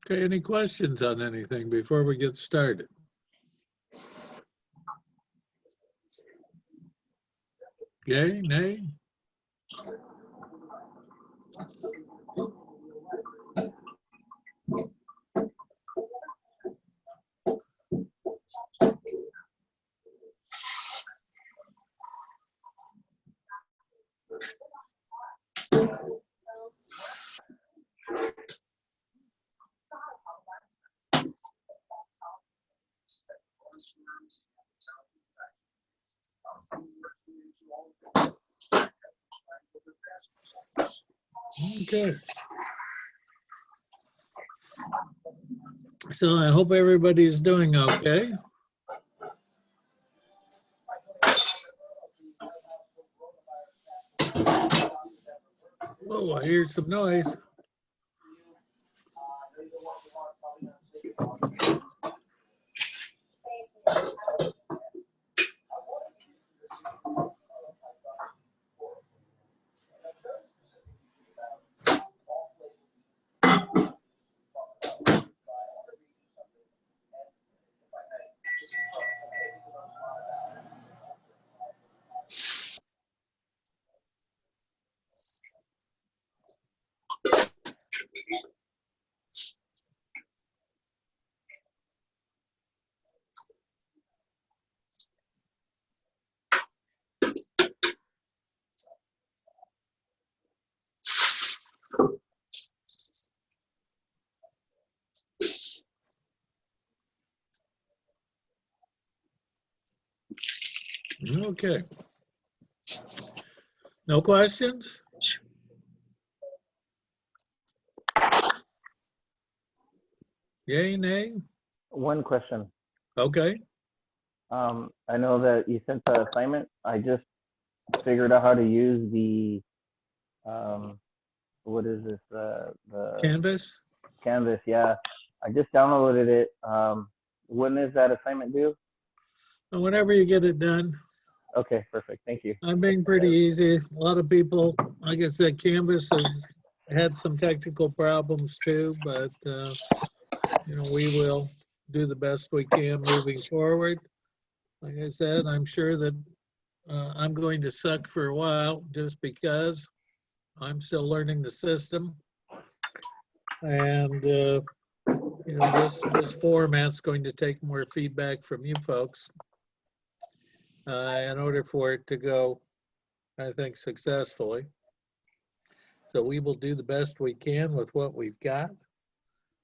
Okay, any questions on anything before we get started? Yay, nay? Okay. So I hope everybody's doing okay. Oh, I hear some noise. Okay. No questions? Yay, nay? One question. Okay. I know that you sent the assignment. I just figured out how to use the what is this? The Canvas? Canvas. Yeah, I just downloaded it. When is that assignment due? Whenever you get it done. Okay, perfect. Thank you. I'm being pretty easy. A lot of people, like I said, Canvas has had some technical problems too, but you know, we will do the best we can moving forward. Like I said, I'm sure that I'm going to suck for a while just because I'm still learning the system. And you know, this format's going to take more feedback from you folks in order for it to go, I think, successfully. So we will do the best we can with what we've got.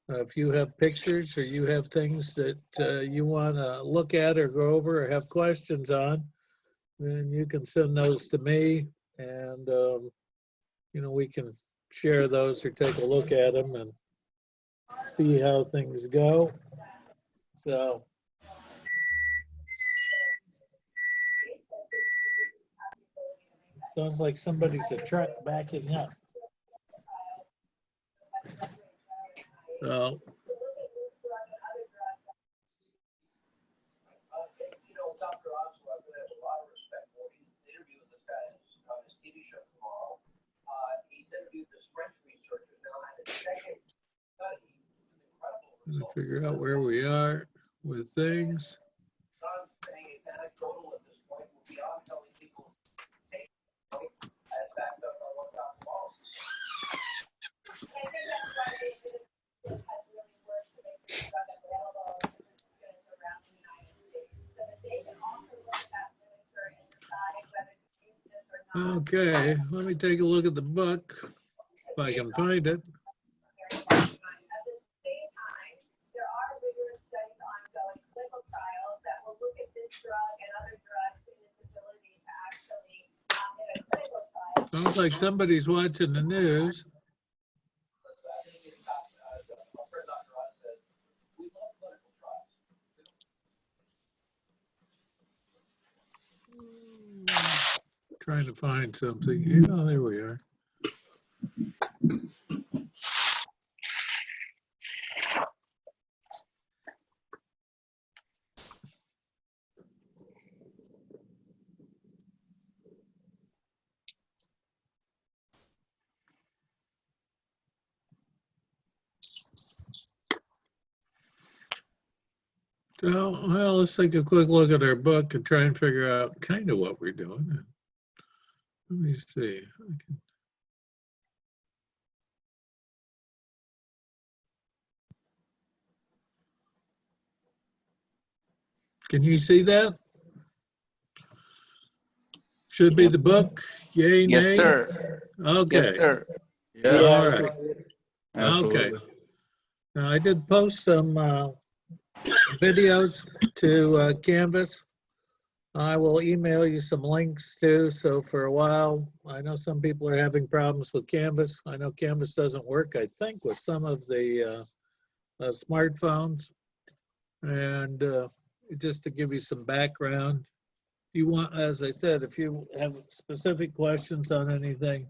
If you have pictures or you have things that you want to look at or go over or have questions on, then you can send those to me, and you know, we can share those or take a look at them and see how things go. So sounds like somebody's a truck backing up. So figure out where we are with things. Okay, let me take a look at the book if I can find it. Sounds like somebody's watching the news. Trying to find something. Oh, there we are. So, well, let's take a quick look at our book and try and figure out kind of what we're doing. Let me see. Can you see that? Should be the book. Yay, Yes, nay? sir. Okay. Yes, sir. All right. Absolutely. Okay. Now, I did post some videos to Canvas. I will email you some links too. So for a while, I know some people are having problems with Canvas. I know Canvas doesn't work, I think, with some of the smartphones. And just to give you some background, if you want, as I said, if you have specific questions on anything,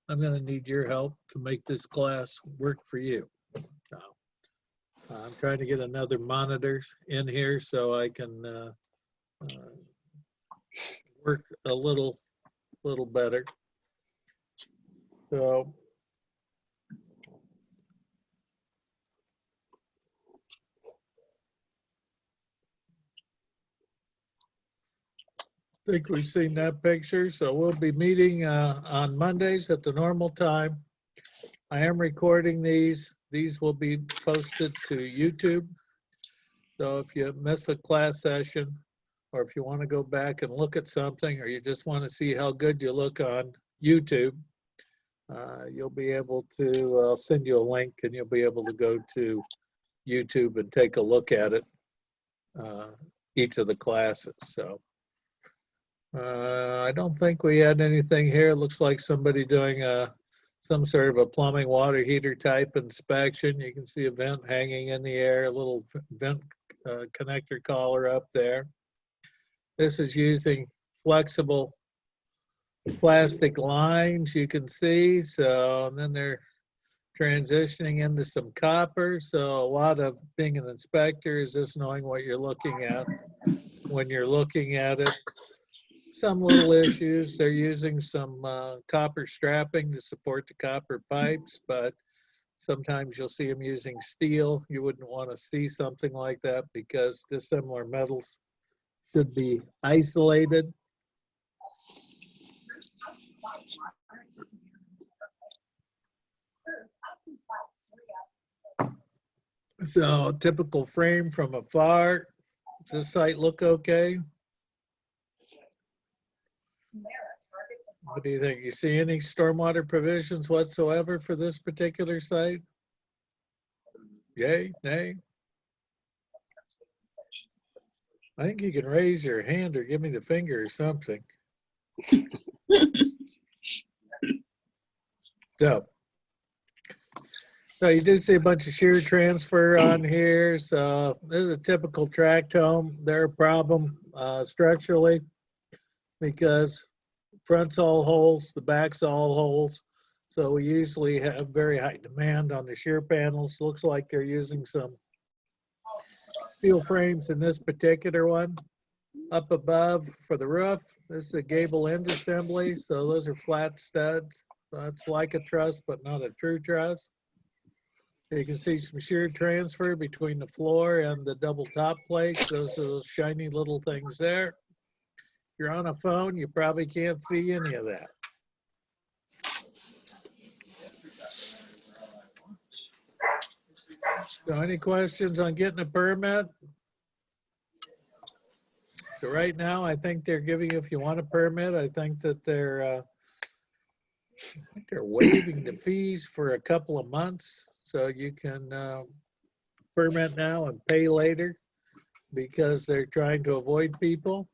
I'm going to need your help to make this class work for you. So, I'm trying to get another monitors in here so I can work a little better. So I think we've seen that picture. So we'll be meeting on Mondays at the normal time. I am recording these. These will be posted to YouTube. So if you miss a class session, or if you want to go back and look at something, or you just want to see how good you look on YouTube, you'll be able to, I'll send you a link and you'll be able to go to YouTube and take a look at it, each of the classes. So I don't think we had anything here. It looks like somebody doing some sort of a plumbing water heater type inspection. You can see a vent hanging in the air, a little vent connector collar up there. This is using flexible plastic lines, you can see. So, and then they're transitioning into some copper. So a lot of being an inspector is just knowing what you're looking at when you're looking at it. Some little issues, they're using some copper strapping to support the copper pipes, but sometimes you'll see them using steel. You wouldn't want to see something like that because dissimilar metals should be isolated. So typical frame from afar. Does this site look okay? What do you think? You see any stormwater provisions whatsoever for this particular site? Yay, nay? I think you can raise your hand or give me the finger or something. So you do see a bunch of shear transfer on here. So this is a typical tract home. They're a problem structurally because front's all holes, the back's all holes. So we usually have very high demand on the shear panels. Looks like they're using some steel frames in this particular one. Up above for the roof, this is a gable end assembly. So those are flat studs. So it's like a truss, but not a true truss. You can see some shear transfer between the floor and the double top plates. Those are those shiny little things there. If you're on a phone, you probably can't see any of that. So any questions on getting a permit? So right now, I think they're giving you, if you want a permit, I think that they're waiving the fees for a couple of months. So you can permit now and pay later because they're trying to avoid people.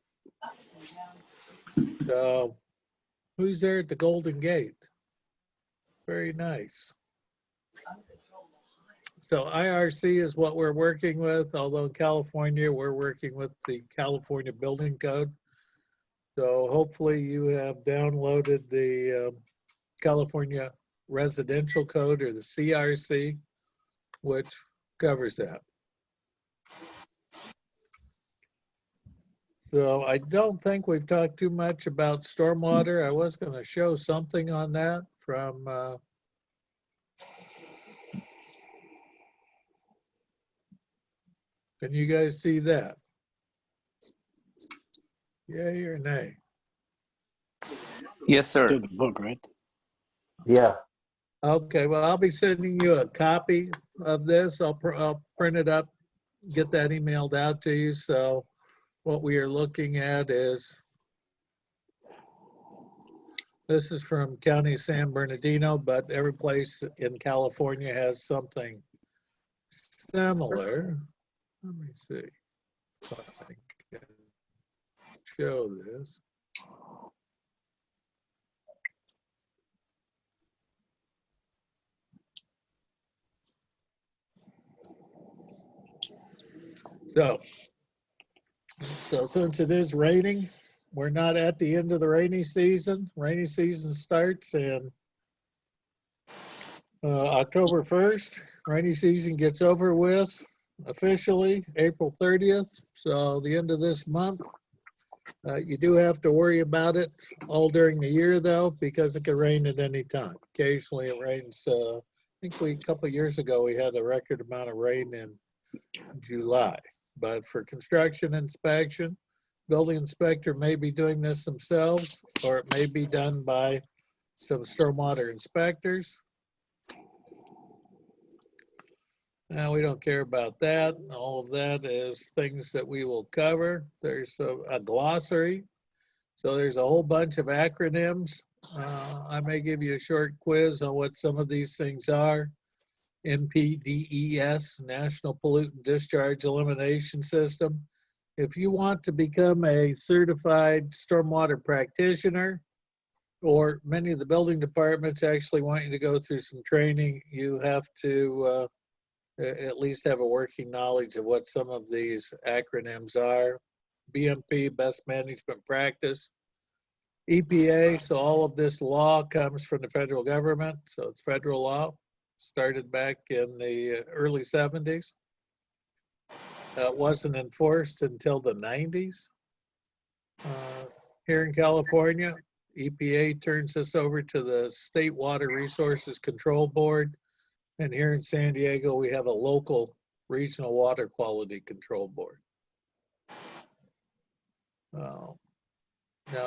So who's there at the Golden Gate? Very nice. So IRC is what we're working with, although in California, we're working with the California Building Code. So hopefully you have downloaded the California Residential Code, or the CRC, which covers that. So I don't think we've talked too much about stormwater. I was going to show something on that from Can you guys see that? Yay or nay? Yes, sir. To the book, right? Yeah. Okay, well, I'll be sending you a copy of this. I'll print it up, get that emailed out to you. So what we are looking at is, this is from County of San Bernardino, but every place in California has something similar. Let me see if I can show this. So since it is raining, we're not at the end of the rainy season. Rainy season starts in October 1st. Rainy season gets over with officially April 30th. So the end of this month. You do have to worry about it all during the year though, because it can rain at any time. Occasionally it rains. I think a couple of years ago, we had a record amount of rain in July. But for construction inspection, building inspector may be doing this themselves, or it may be done by some stormwater inspectors. Now, we don't care about that. All of that is things that we will cover. There's a glossary. So there's a whole bunch of acronyms. I may give you a short quiz on what some of these things are. NPDES, National Pollutant Discharge Elimination System. If you want to become a certified stormwater practitioner, or many of the building departments actually want you to go through some training, you have to at least have a working knowledge of what some of these acronyms are. BMP, Best Management Practice. EPA, so all of this law comes from the federal government, so it's federal law. Started back in the early 70s. It wasn't enforced until the 90s. Here in California, EPA turns this over to the State Water Resources Control Board. And here in San Diego, we have a local regional water quality control board. Now,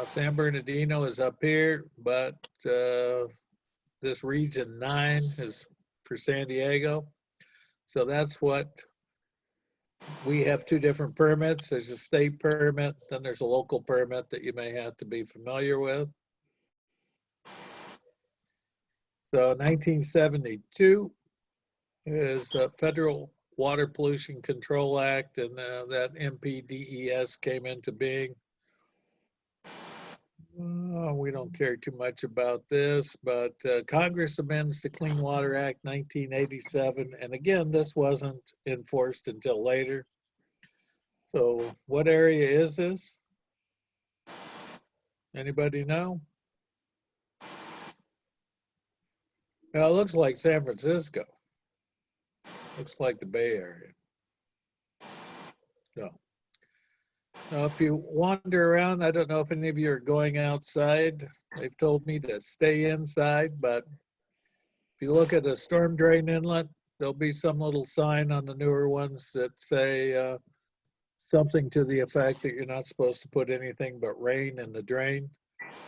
San Bernardino is up here, but this region 9 is for San Diego. So that's what we have. Two different permits. There's a state permit, then there's a local permit that you may have to be familiar with. So 1972 is a Federal Water Pollution Control Act, and that NPDES came into being. We don't care too much about this, but Congress amends the Clean Water Act 1987. And again, this wasn't enforced until later. So what area is this? Anybody know? Now, it looks like San Francisco. Looks like the Bay Area. No. Now, if you wander around, I don't know if any of you are going outside. They've told me to stay inside, but if you look at a storm drain inlet, there'll be some little sign on the newer ones that say something to the effect that you're not supposed to put anything but rain in the drain.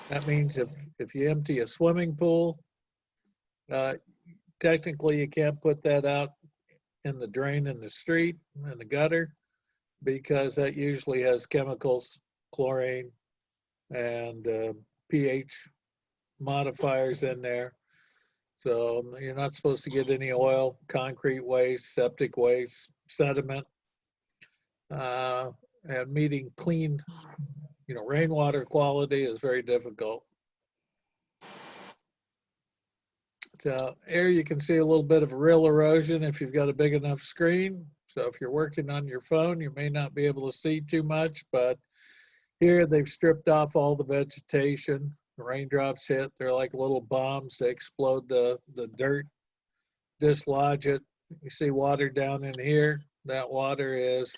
That means if you empty a swimming pool, technically you can't put that out in the drain in the street, in the gutter, because that usually has chemicals, chlorine, and pH modifiers in there. So you're not supposed to get any oil, concrete waste, septic waste, sediment, and meeting clean, rainwater quality is very difficult. So here you can see a little bit of rill erosion if you've got a big enough screen. So if you're working on your phone, you may not be able to see too much, but here they've stripped off all the vegetation. The raindrops hit, they're like little bombs. They explode the dirt, dislodge it. You see water down in here. That water is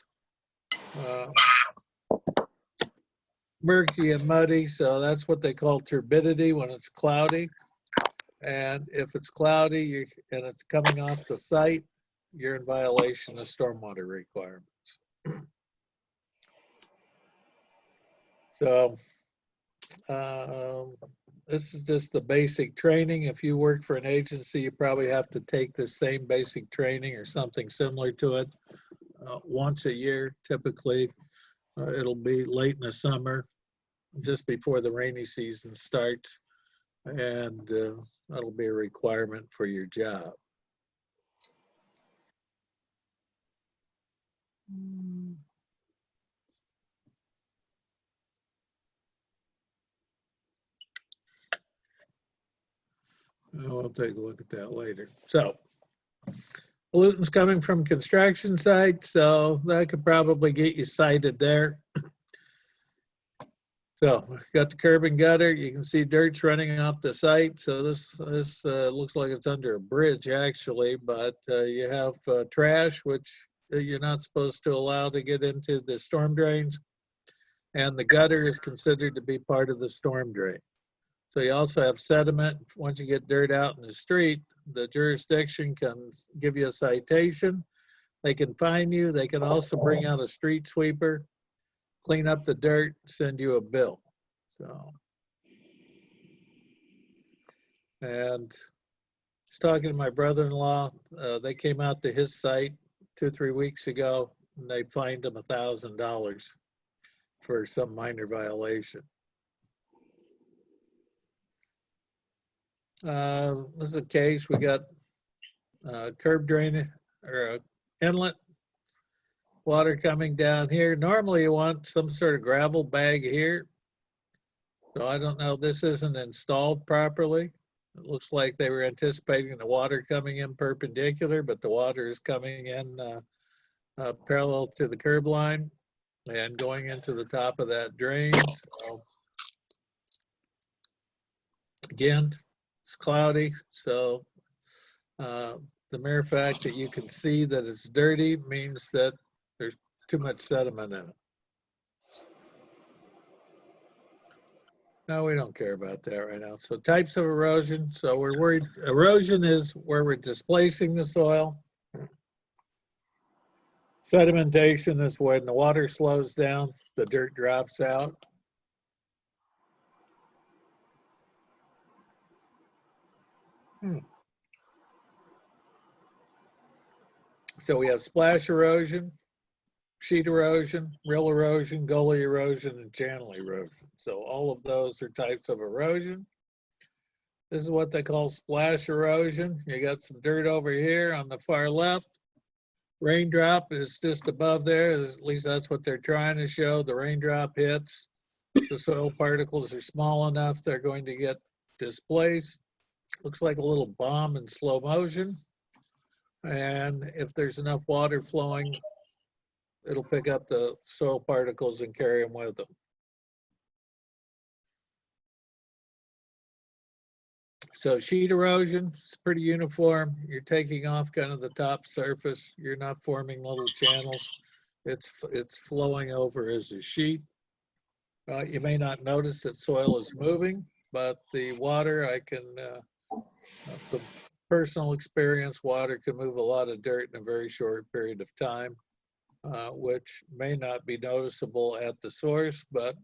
murky and muddy, so that's what they call turbidity when it's cloudy. And if it's cloudy and it's coming off the site, you're in violation of stormwater requirements. So this is just the basic training. If you work for an agency, you probably have to take the same basic training or something similar to it once a year. Typically, it'll be late in the summer, just before the rainy season starts, and that'll be a requirement for your job. We'll take a look at that later. So pollutants coming from construction sites, so that could probably get you cited there. So got the curb and gutter. You can see dirt's running off the site. So this looks like it's under a bridge actually, but you have trash, which you're not supposed to allow to get into the storm drains. And the gutter is considered to be part of the storm drain. So you also have sediment. Once you get dirt out in the street, the jurisdiction can give you a citation. They can fine you. They can also bring out a street sweeper, clean up the dirt, send you a bill. So, and just talking to my brother-in-law, they came out to his site 2 or 3 weeks ago, and they fined him $1,000 for some minor violation. This is a case, we got curb drain or inlet water coming down here. Normally you want some sort of gravel bag here. So I don't know, this isn't installed properly. It looks like they were anticipating the water coming in perpendicular, but the water is coming in parallel to the curb line and going into the top of that drain. So again, it's cloudy, so the mere fact that you can see that it's dirty means that there's too much sediment in it. No, we don't care about that right now. So types of erosion. So we're worried, erosion is where we're displacing the soil. Sedimentation is when the water slows down, the dirt drops out. So we have splash erosion, sheet erosion, rill erosion, gully erosion, and channel erosion. So all of those are types of erosion. This is what they call splash erosion. You got some dirt over here on the far left. Raindrop is just above there. At least that's what they're trying to show. The raindrop hits. The soil particles are small enough, they're going to get displaced. Looks like a little bomb in slow motion. And if there's enough water flowing, it'll pick up the soil particles and carry them with them. So sheet erosion is pretty uniform. You're taking off kind of the top surface. You're not forming little channels. It's flowing over as a sheet. You may not notice that soil is moving, but the water, from personal experience, water can move a lot of dirt in a very short period of time, which may not be noticeable at the source, but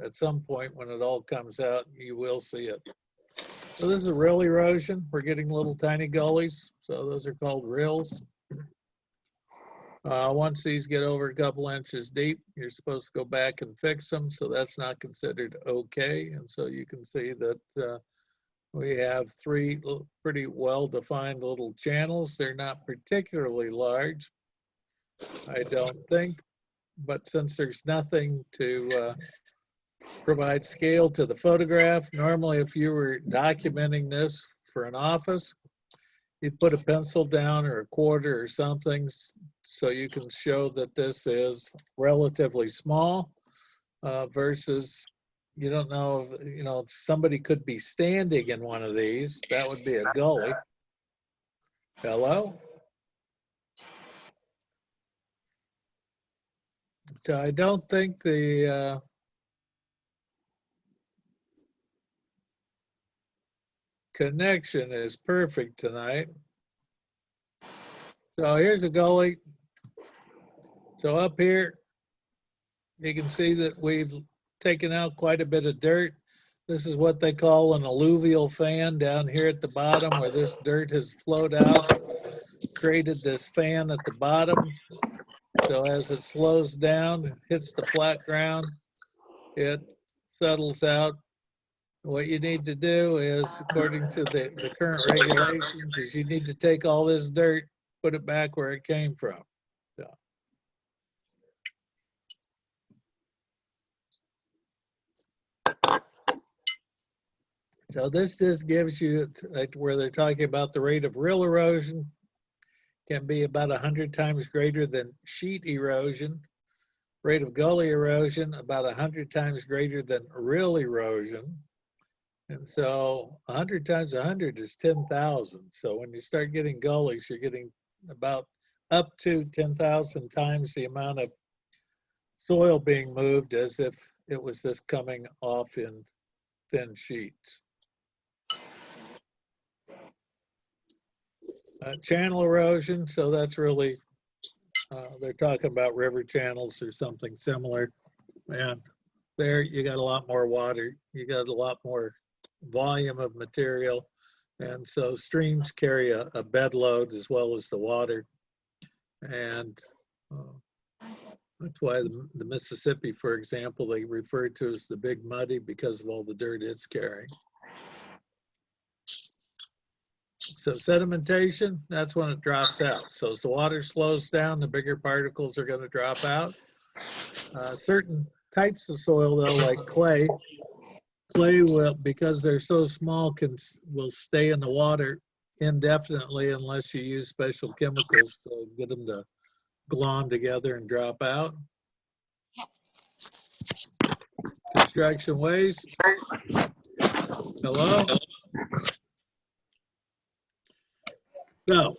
at some point when it all comes out, you will see it. So this is a rill erosion. We're getting little tiny gullies, so those are called rills. Once these get over a couple inches deep, you're supposed to go back and fix them, so that's not considered okay. And so you can see that we have 3 pretty well-defined little channels. They're not particularly large, I don't think, but since there's nothing to provide scale to the photograph, normally if you were documenting this for an office, you'd put a pencil down or a quarter or something so you can show that this is relatively small versus, you don't know if, somebody could be standing in one of these. That would be a gully. Hello? So I don't think the connection is perfect tonight. So here's a gully. So up here, you can see that we've taken out quite a bit of dirt. This is what they call an alluvial fan down here at the bottom, where this dirt has flowed out, created this fan at the bottom. So as it slows down, hits the flat ground, it settles out. What you need to do is, according to the current regulations, is you need to take all this dirt, put it back where it came from. So this just gives you, like, where they're talking about the rate of rill erosion can be about 100 times greater than sheet erosion. Rate of gully erosion about 100 times greater than rill erosion. And so 100 times 100 is 10,000. So when you start getting gullies, you're getting about up to 10,000 times the amount of soil being moved as if it was just coming off in thin sheets. Channel erosion, so that's really, they're talking about river channels or something similar. And there you got a lot more water, you got a lot more volume of material. And so streams carry a bed load as well as the water. And that's why the Mississippi, for example, they refer to as the Big Muddy because of all the dirt it's carrying. So sedimentation, that's when it drops out. So as the water slows down, the bigger particles are going to drop out. Certain types of soil, though, like clay will, because they're so small, will stay in the water indefinitely unless you use special chemicals to get them to glom together and drop out. Construction waste. Hello? So,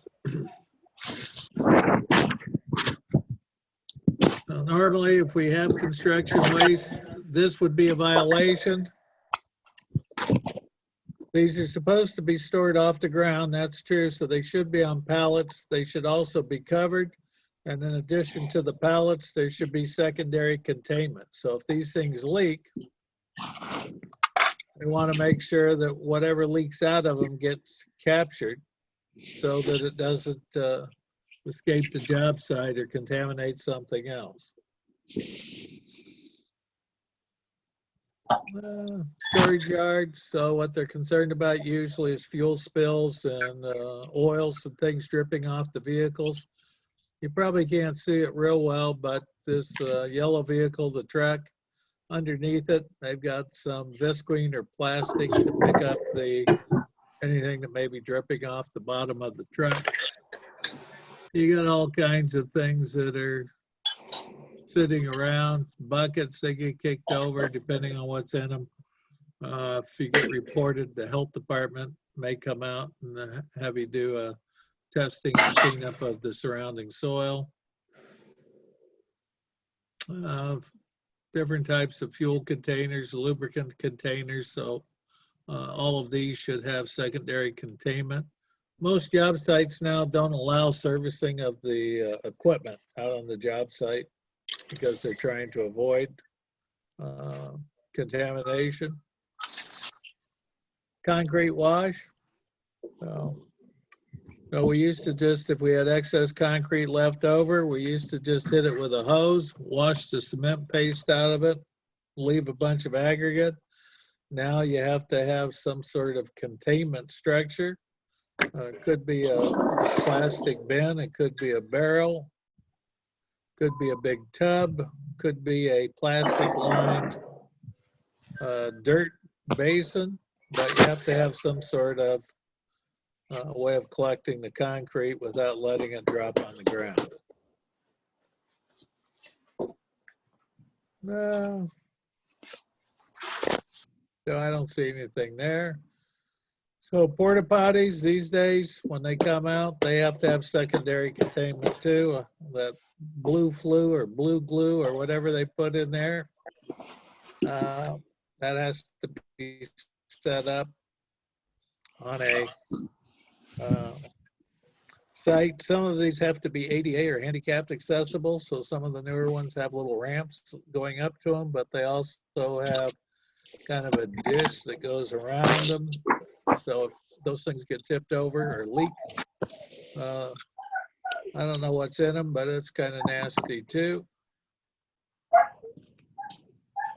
normally if we have construction waste, this would be a violation. These are supposed to be stored off the ground, that's true, so they should be on pallets. They should also be covered. And in addition to the pallets, there should be secondary containment. So if these things leak, we want to make sure that whatever leaks out of them gets captured so that it doesn't escape the job site or contaminate something else. Storage yards, so what they're concerned about usually is fuel spills and oils and things dripping off the vehicles. You probably can't see it real well, but this yellow vehicle, the truck, underneath it, they've got some visqueen or plastic to pick up anything that may be dripping off the bottom of the truck. You got all kinds of things that are sitting around, buckets, they get kicked over depending on what's in them. If you get reported, the health department may come out and have you do a testing and cleanup of the surrounding soil. Different types of fuel containers, lubricant containers, so all of these should have secondary containment. Most job sites now don't allow servicing of the equipment out on the job site because they're trying to avoid contamination. Concrete wash. So we used to just, if we had excess concrete left over, we used to just hit it with a hose, wash the cement paste out of it, leave a bunch of aggregate. Now you have to have some sort of containment structure. It could be a plastic bin, it could be a barrel, could be a big tub, could be a plastic lined dirt basin, but you have to have some sort of way of collecting the concrete without letting it drop on the ground. No. So I don't see anything there. So porta potties these days, when they come out, they have to have secondary containment too. That blue flue or blue glue or whatever they put in there, that has to be set up on a site. Some of these have to be ADA or handicapped accessible, so some of the newer ones have little ramps going up to them, but they also have kind of a dish that goes around them. So if those things get tipped over or leak, I don't know what's in them, but it's kind of nasty too.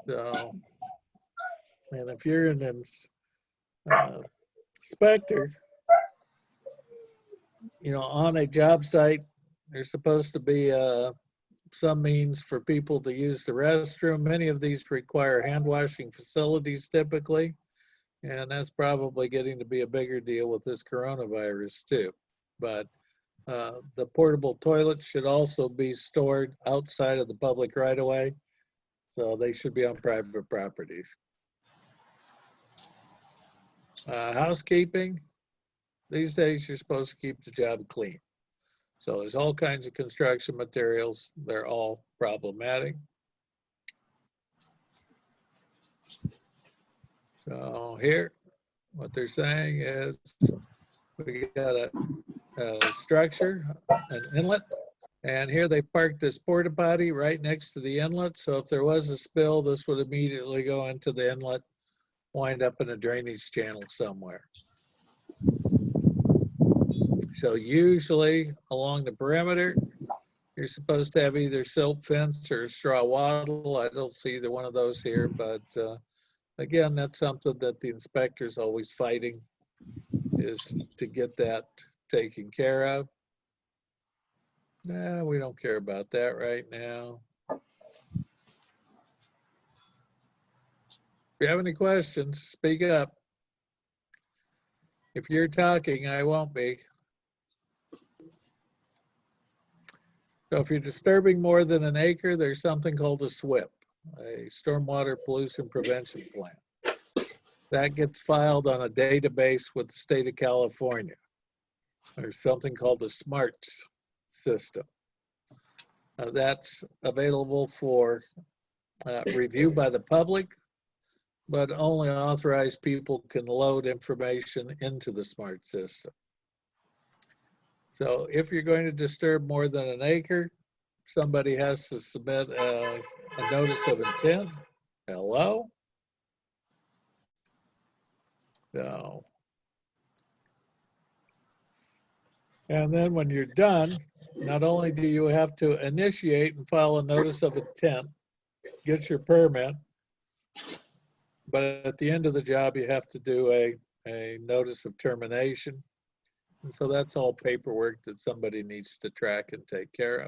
So, and if you're an inspector, you know, on a job site, there's supposed to be some means for people to use the restroom. Many of these require hand washing facilities typically, and that's probably getting to be a bigger deal with this coronavirus too. But the portable toilets should also be stored outside of the public right of way, so they should be on private properties. Housekeeping, these days you're supposed to keep the job clean. So there's all kinds of construction materials. They're all problematic. So here, what they're saying is we got a structure, an inlet, and here they parked this porta potty right next to the inlet. So if there was a spill, this would immediately go into the inlet, wind up in a drainage channel somewhere. So usually along the perimeter, you're supposed to have either silt fence or straw wattle. I don't see either one of those here, but again, that's something that the inspector's always fighting, is to get that taken care of. Nah, we don't care about that right now. If you have any questions, speak up. If you're talking, I won't be. So if you're disturbing more than an acre, there's something called a SWIP, a Stormwater Pollution Prevention Plan. That gets filed on a database with the state of California. There's something called the SMARTS system. That's available for review by the public, but only authorized people can load information into the SMART system. So if you're going to disturb more than an acre, somebody has to submit a notice of intent. Hello? No. And then when you're done, not only do you have to initiate and file a notice of intent, get your permit, but at the end of the job, you have to do a notice of termination. And so that's all paperwork that somebody needs to track and take care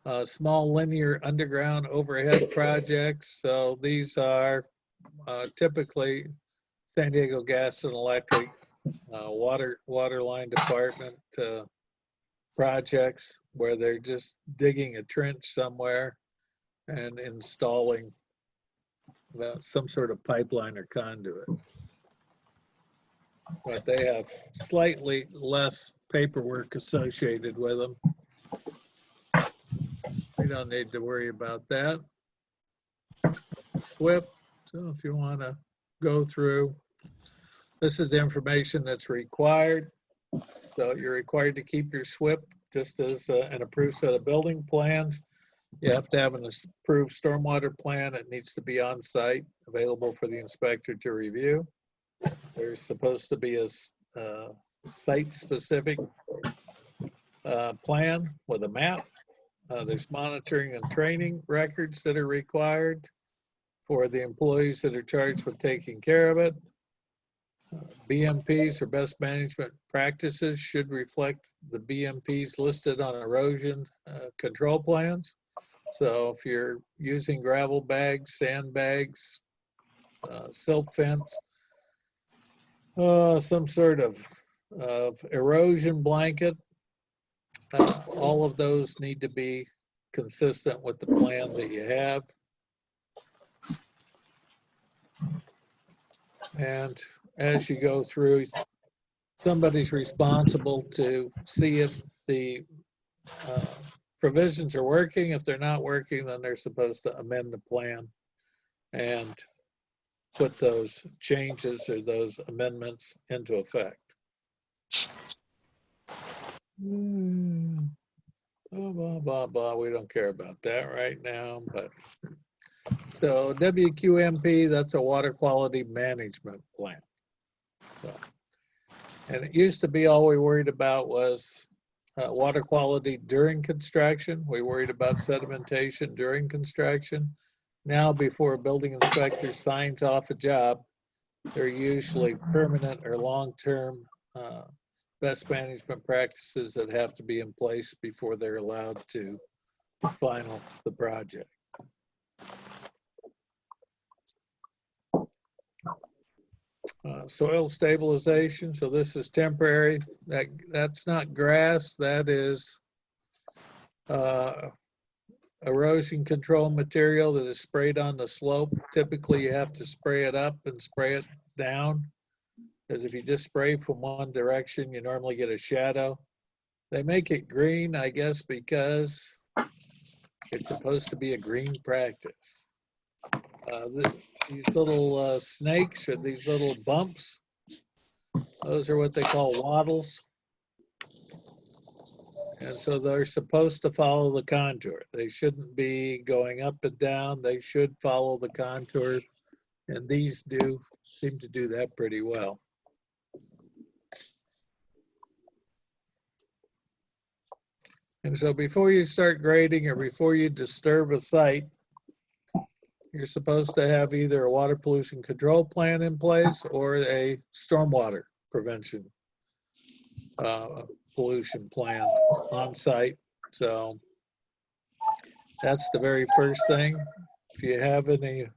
of. Small linear underground overhead projects. So these are typically San Diego Gas and Electric, water line department projects where they're just digging a trench somewhere and installing some sort of pipeline or conduit. But they have slightly less paperwork associated with them. We don't need to worry about that. SWIP, so if you want to go through, this is the information that's required. So you're required to keep your SWIP just as an approved set of building plans. You have to have an approved stormwater plan. It needs to be on site, available for the inspector to review. There's supposed to be a site-specific plan with a map. There's monitoring and training records that are required for the employees that are charged with taking care of it. BMPs or best management practices should reflect the BMPs listed on erosion control plans. So if you're using gravel bags, sand bags, silt fence, some sort of erosion blanket, all of those need to be consistent with the plan that you have. And as you go through, somebody's responsible to see if the provisions are working. If they're not working, then they're supposed to amend the plan and put those changes or those amendments into effect. Blah, blah, blah, blah. We don't care about that right now, but. So WQMP, that's a water quality management plan. So, and it used to be all we worried about was water quality during construction. We worried about sedimentation during construction. Now, before a building inspector signs off a job, they're usually permanent or long-term best management practices that have to be in place before they're allowed to final the project. Soil stabilization, so this is temporary. That's not grass, that is erosion control material that is sprayed on the slope. Typically, you have to spray it up and spray it down, because if you just spray from one direction, you normally get a shadow. They make it green, I guess, because it's supposed to be a green practice. These little snakes, or these little bumps, those are what they call wattles. And so they're supposed to follow the contour. They shouldn't be going up and down. They should follow the contour. And these do seem to do that pretty well. And so before you start grading or before you disturb a site, you're supposed to have either a water pollution control plan in place or a stormwater prevention pollution plan on site. So that's the very first thing. If you have any,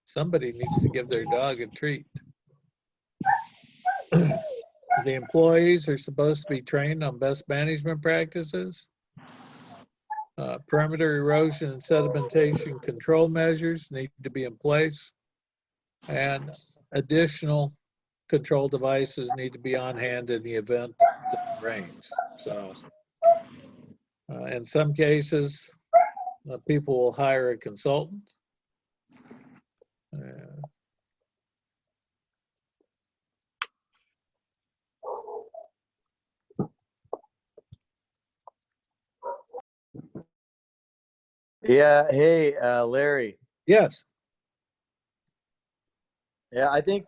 somebody needs to give their dog a treat. The employees are supposed to be trained on best management practices. Perimeter erosion and sedimentation control measures need to be in place, and additional control devices need to be on hand in the event that it rains. So in some cases, people will hire a consultant. Yeah. Hey, Larry. Yes. Yeah, I think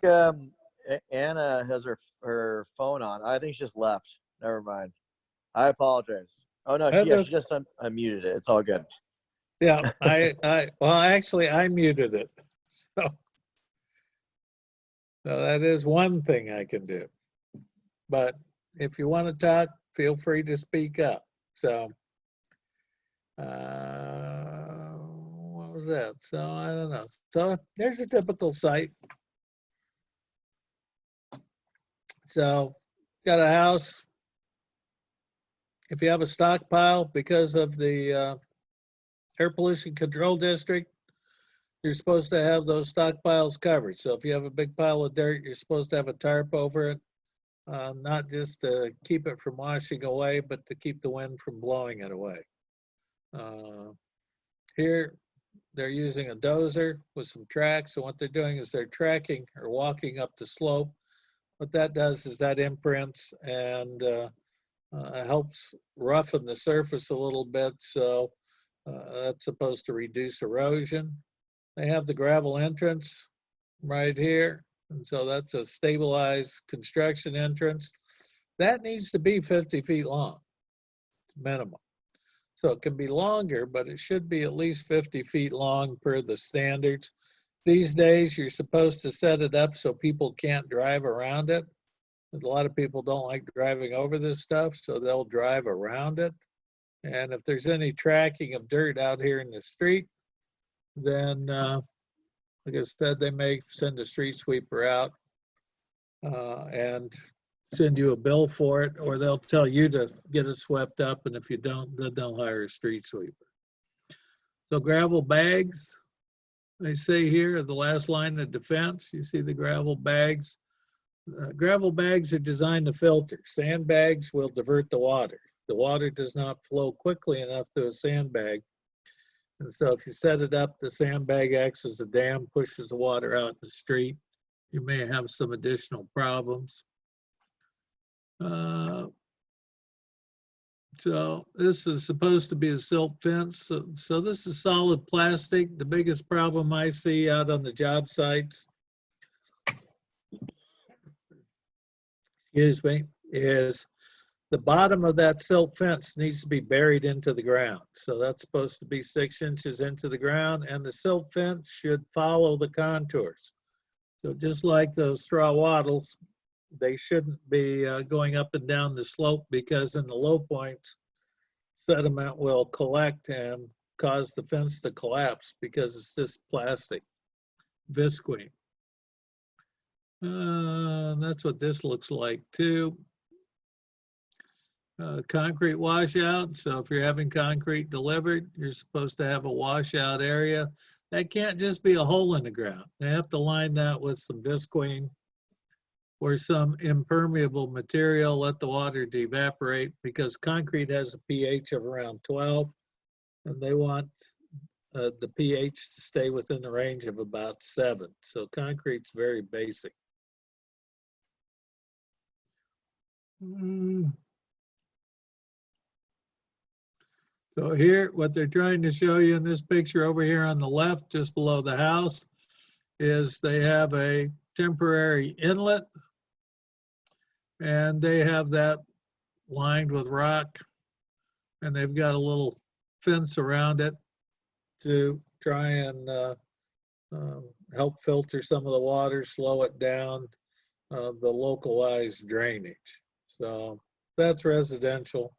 Anna has her phone on. I think she just left. Never mind. I apologize. Oh no, That's she okay. just unmuted it. It's all good. Yeah, well, actually, I muted it. So that is one thing I can do. But if you want to talk, feel free to speak up. So, what was that? So I don't know. So there's a typical site. So got a house. If you have a stockpile because of the air pollution control district, you're supposed to have those stockpiles covered. So if you have a big pile of dirt, you're supposed to have a tarp over it, not just to keep it from washing away, but to keep the wind from blowing it away. Here, they're using a dozer with some tracks. And what they're doing is they're tracking or walking up the slope. What that does is that imprints and helps roughen the surface a little bit. So that's supposed to reduce erosion. They have the gravel entrance right here. And so that's a stabilized construction entrance. That needs to be 50 feet long, minimum. So it can be longer, but it should be at least 50 feet long per the standards. These days, you're supposed to set it up so people can't drive around it. A lot of people don't like driving over this stuff, so they'll drive around it. And if there's any tracking of dirt out here in the street, then like I said, they may send a street sweeper out and send you a bill for it, or they'll tell you to get it swept up, and if you don't, then they'll hire a street sweeper. So gravel bags, they say here, the last line of defense, you see the gravel bags. Gravel bags are designed to filter. Sandbags will divert the water. The water does not flow quickly enough through a sandbag. And so if you set it up, the sandbag acts as a dam, pushes the water out in the street. You may have some additional problems. So this is supposed to be a silt fence. So this is solid plastic. The biggest problem I see out on the job sites, excuse me, is the bottom of that silt fence needs to be buried into the ground. So that's supposed to be 6 inches into the ground, and the silt fence should follow the contours. So just like those straw wattles, they shouldn't be going up and down the slope, because in the low points, sediment will collect and cause the fence to collapse because it's just plastic, visqueen. That's what this looks like too. Concrete washout. So if you're having concrete delivered, you're supposed to have a washout area. That can't just be a hole in the ground. They have to line that with some visqueen or some impermeable material, let the water evaporate, because concrete has a pH of around 12, and they want the pH to stay within the range of about 7. So concrete's very basic. So here, what they're trying to show you in this picture over here on the left, just below the house, is they have a temporary inlet, and they have that lined with rock, and they've got a little fence around it to try and help filter some of the water, slow it down, the localized drainage. So that's residential.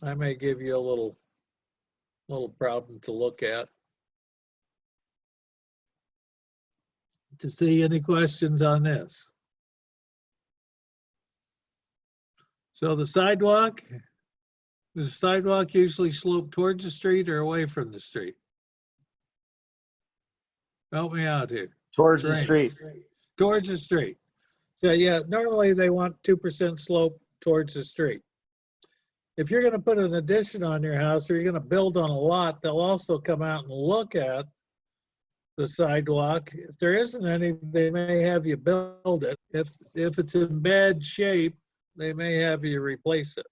I may give you a little problem to look at. To see any questions on this. So the sidewalk, does the sidewalk usually slope towards the street or away from the street? Help me out here. Towards the street. Towards the street. So yeah, normally they want 2% slope towards the street. If you're going to put an addition on your house or you're going to build on a lot, they'll also come out and look at the sidewalk. If there isn't any, they may have you build it. If it's in bad shape, they may have you replace it.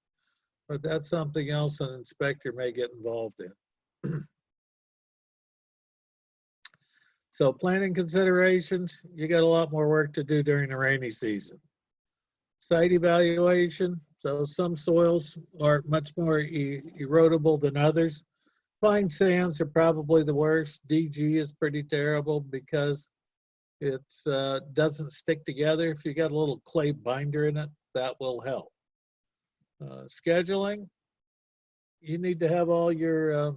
But that's something else an inspector may get involved in. So planning considerations, you got a lot more work to do during the rainy season. Site evaluation, so some soils are much more erodible than others. Fine sands are probably the worst. DG is pretty terrible because it doesn't stick together. If you got a little clay binder in it, that will help. Scheduling, you need to have all your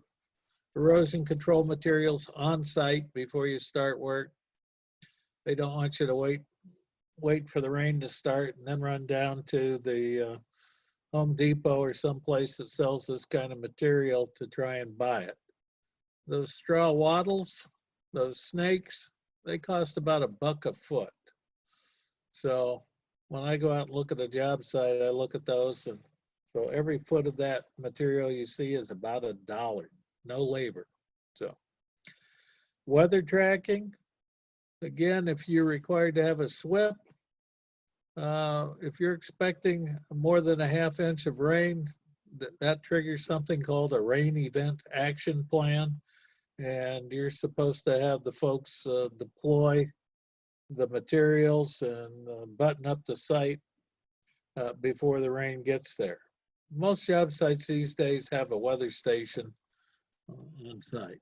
erosion control materials on site before you start work. They don't want you to wait for the rain to start and then run down to the Home Depot or someplace that sells this kind of material to try and buy it. Those straw wattles, those snakes, they cost about $1 a foot. So when I go out and look at a job site, I look at those, and so every foot of that material you see is about $1, no labor. So weather tracking, again, if you're required to have a SWIP, if you're expecting more than a ½ inch of rain, that triggers something called a rain event action plan. And you're supposed to have the folks deploy the materials and button up the site before the rain gets there. Most job sites these days have a weather station on site.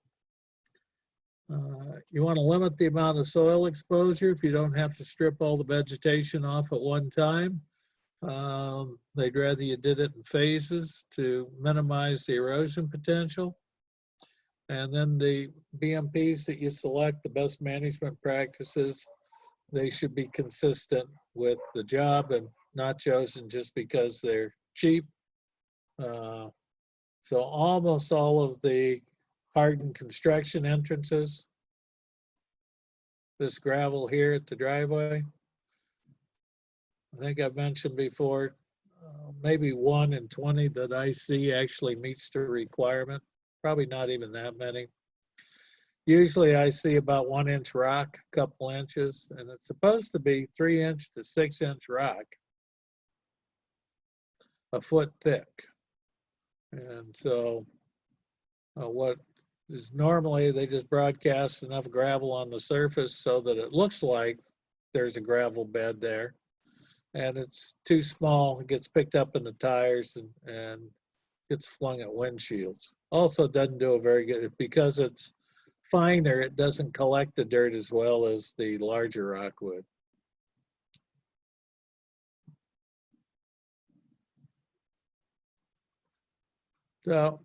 You want to limit the amount of soil exposure if you don't have to strip all the vegetation off at one time. They'd rather you did it in phases to minimize the erosion potential. And then the BMPs that you select, the best management practices, they should be consistent with the job and not chosen just because they're cheap. So almost all of the hardened construction entrances, this gravel here at the driveway, I think I've mentioned before, maybe 1 in 20 that I see actually meets the requirement. Probably not even that many. Usually I see about 1 inch rock, a couple inches, and it's supposed to be 3 inch to 6 inch rock. a foot thick. And so what is normally they just broadcast enough gravel on the surface so that it looks like there's a gravel bed there. And it's too small, it gets picked up in the tires and gets flung at windshields. Also doesn't do a very good, because it's finer, it doesn't collect the dirt as well as the larger rock would. So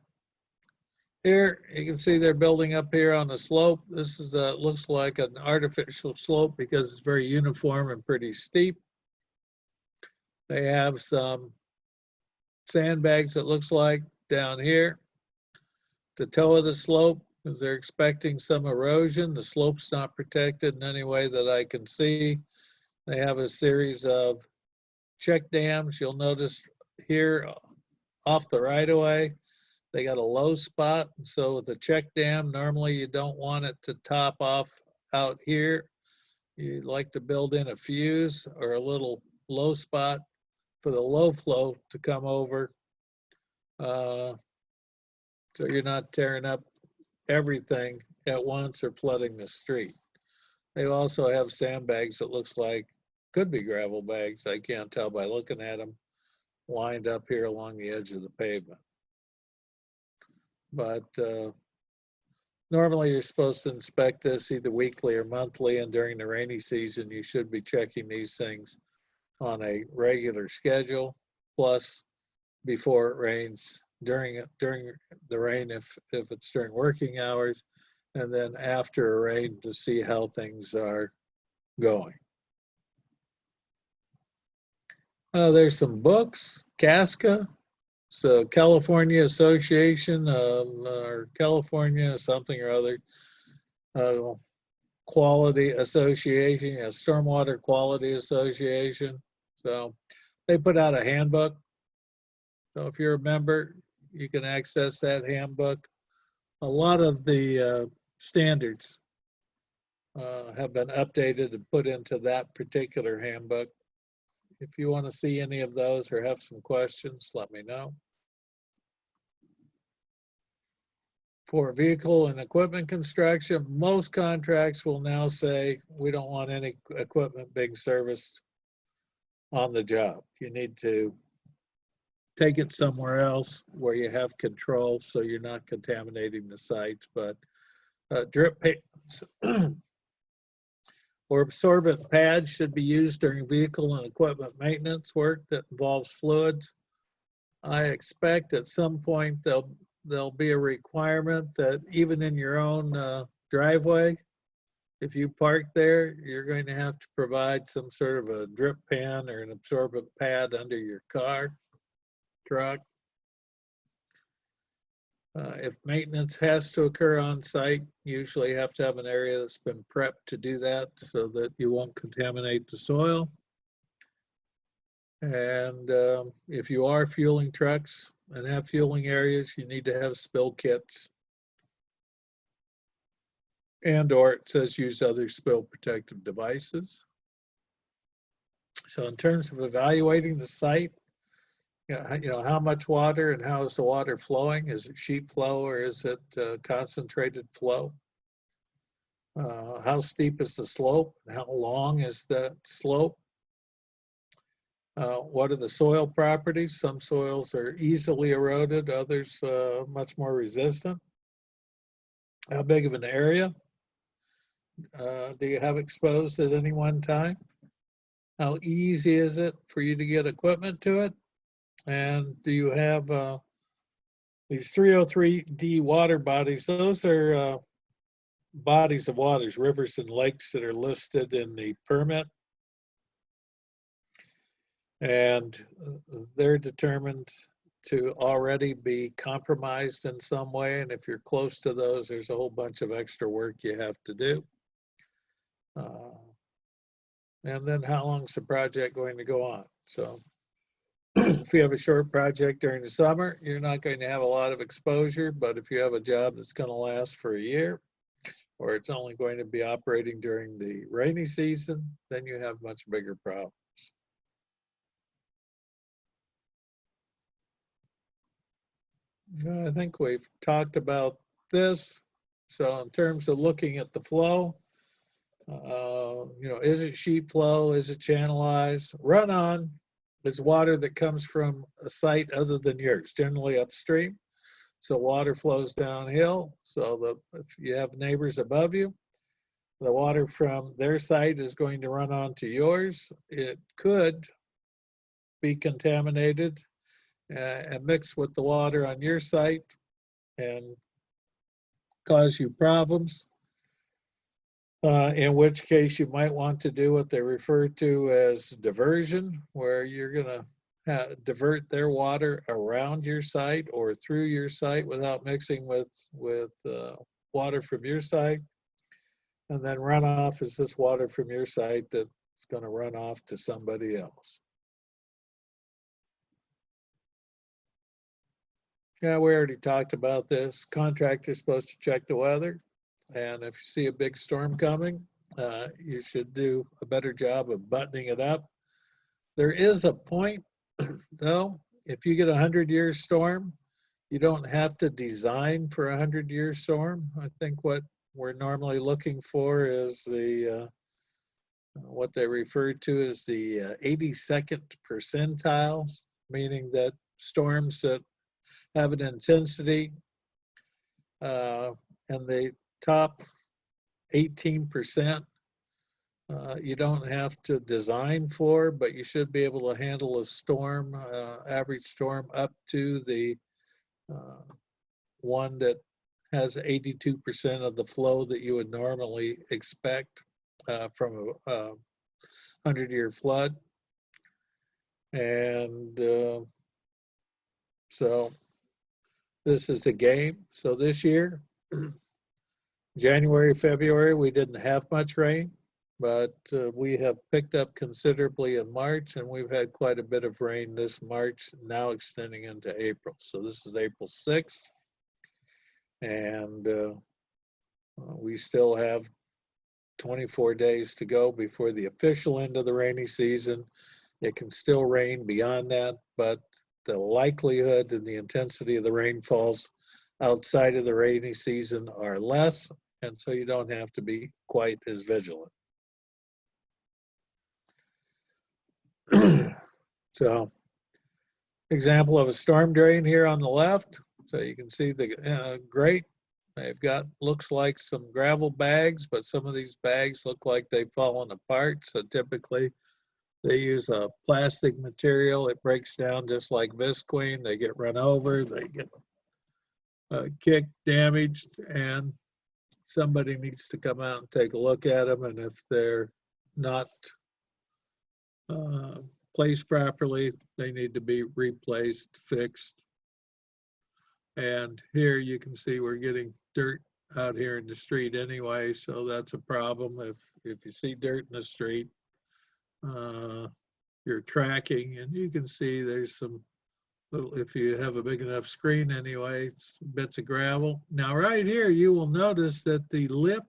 here you can see they're building up here on the slope. This is looks like an artificial slope because it's very uniform and pretty steep. They have some sandbags, it looks like, down here. The toe of the slope, because they're expecting some erosion. The slope's not protected in any way that I can see. They have a series of check dams. You'll notice here off the right of way, they got a low spot. So with the check dam, normally you don't want it to top off out here. You'd like to build in a fuse or a little low spot for the low flow to come over. So you're not tearing up everything at once or flooding the street. They also have sandbags that looks like could be gravel bags. I can't tell by looking at them, lined up here along the edge of the pavement. But normally you're supposed to inspect this either weekly or monthly, and during the rainy season you should be checking these things on a regular schedule, plus before it rains, during the rain if it's during working hours, and then after a rain to see how things are going. There's some books, CASCA, so California Association or California something or other, Quality Association, Stormwater Quality Association. So they put out a handbook. So if you're a member, you can access that handbook. A lot of the standards have been updated and put into that particular handbook. If you want to see any of those or have some questions, let me know. For vehicle and equipment construction, most contracts will now say we don't want any equipment being serviced on the job. You need to take it somewhere else where you have control so you're not contaminating the sites. But drip pads or absorbent pads should be used during vehicle and equipment maintenance work that involves fluids. I expect at some point there'll be a requirement that even in your own driveway, if you park there, you're going to have to provide some sort of a drip pan or an absorbent pad under your car, truck. If maintenance has to occur on site, usually you have to have an area that's been prepped to do that so that you won't contaminate the soil. And if you are fueling trucks and have fueling areas, you need to have spill kits. And or it says use other spill protective devices. So in terms of evaluating the site, you know, how much water and how is the water flowing? Is it sheet flow or is it concentrated flow? How steep is the slope? And how long is that slope? What are the soil properties? Some soils are easily eroded, others much more resistant. How big of an area do you have exposed at any one time? How easy is it for you to get equipment to it? And do you have these 303D water bodies? Those are bodies of waters, rivers and lakes that are listed in the permit. And they're determined to already be compromised in some way. And if you're close to those, there's a whole bunch of extra work you have to do. And then how long is the project going to go on? So if you have a short project during the summer, you're not going to have a lot of exposure, but if you have a job that's going to last for a year, or it's only going to be operating during the rainy season, then you have much bigger problems. I think we've talked about this. So in terms of looking at the flow, is it sheet flow? Is it channelized? Run-on is water that comes from a site other than yours, generally upstream. So water flows downhill. So if you have neighbors above you, the water from their site is going to run onto yours. It could be contaminated and mix with the water on your site and cause you problems. In which case you might want to do what they refer to as diversion, where you're going to divert their water around your site or through your site without mixing with water from your site. And then runoff is this water from your site that's going to run off to somebody else. Yeah, we already talked about this. Contractor's supposed to check the weather. And if you see a big storm coming, you should do a better job of buttoning it up. There is a point, though, if you get a 100-year storm, you don't have to design for a 100-year storm. I think what we're normally looking for is what they refer to as the 82nd percentile, meaning that storms that have an intensity and the top 18%, you don't have to design for, but you should be able to handle a storm, average storm up to the one that has 82% of the flow that you would normally expect from a 100-year flood. And so this is a game. So this year, January, February, we didn't have much rain, but we have picked up considerably in March, and we've had quite a bit of rain this March, now extending into April. So this is April 6th, and we still have 24 days to go before the official end of the rainy season. It can still rain beyond that, but the likelihood and the intensity of the rainfalls outside of the rainy season are less, and so you don't have to be quite as vigilant. So, example of a storm drain here on the left. So you can see the grate. They've got, looks like some gravel bags, but some of these bags look like they've fallen apart. So typically they use a plastic material. It breaks down just like Visqueen. They get run over, they get kicked, damaged, and somebody needs to come out and take a look at them. And if they're not placed properly, they need to be replaced, fixed. And here you can see we're getting dirt out here in the street anyway, so that's a problem. If you see dirt in the street, you're tracking, and you can see there's some little, if you have a big enough screen anyway, bits of gravel. Now right here, you will notice that the lip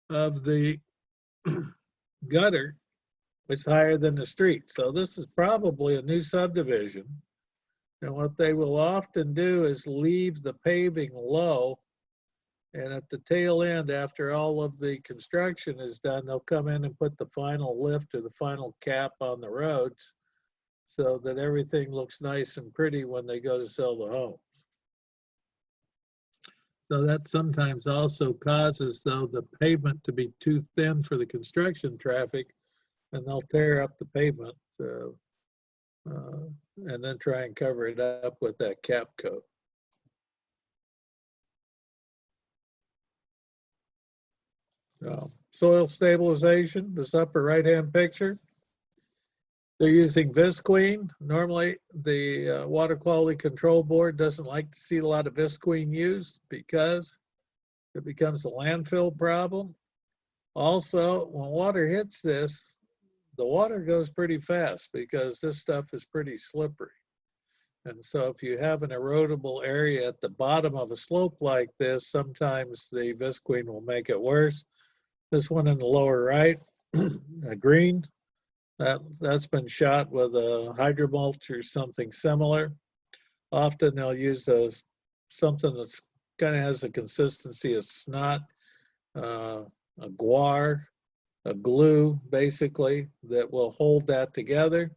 of the gutter is higher than the street. So this is probably a new subdivision. And what they will often do is leave the paving low, and at the tail end, after all of the construction is done, they'll come in and put the final lift or the final cap on the roads so that everything looks nice and pretty when they go to sell the homes. So that sometimes also causes, though, the pavement to be too thin for the construction traffic, and they'll tear up the pavement and then try and cover it up with that cap coat. Soil stabilization, this upper right-hand picture. They're using Visqueen. Normally, the Water Quality Control Board doesn't like to see a lot of Visqueen used because it becomes a landfill problem. Also, when water hits this, the water goes pretty fast because this stuff is pretty slippery. And so if you have an erodible area at the bottom of a slope like this, sometimes the Visqueen will make it worse. This one in the lower right, a green, that's been shot with a hydromulch or something similar. often they'll use something that's kind of has the consistency of snot, a guar, a glue, basically, that will hold that together.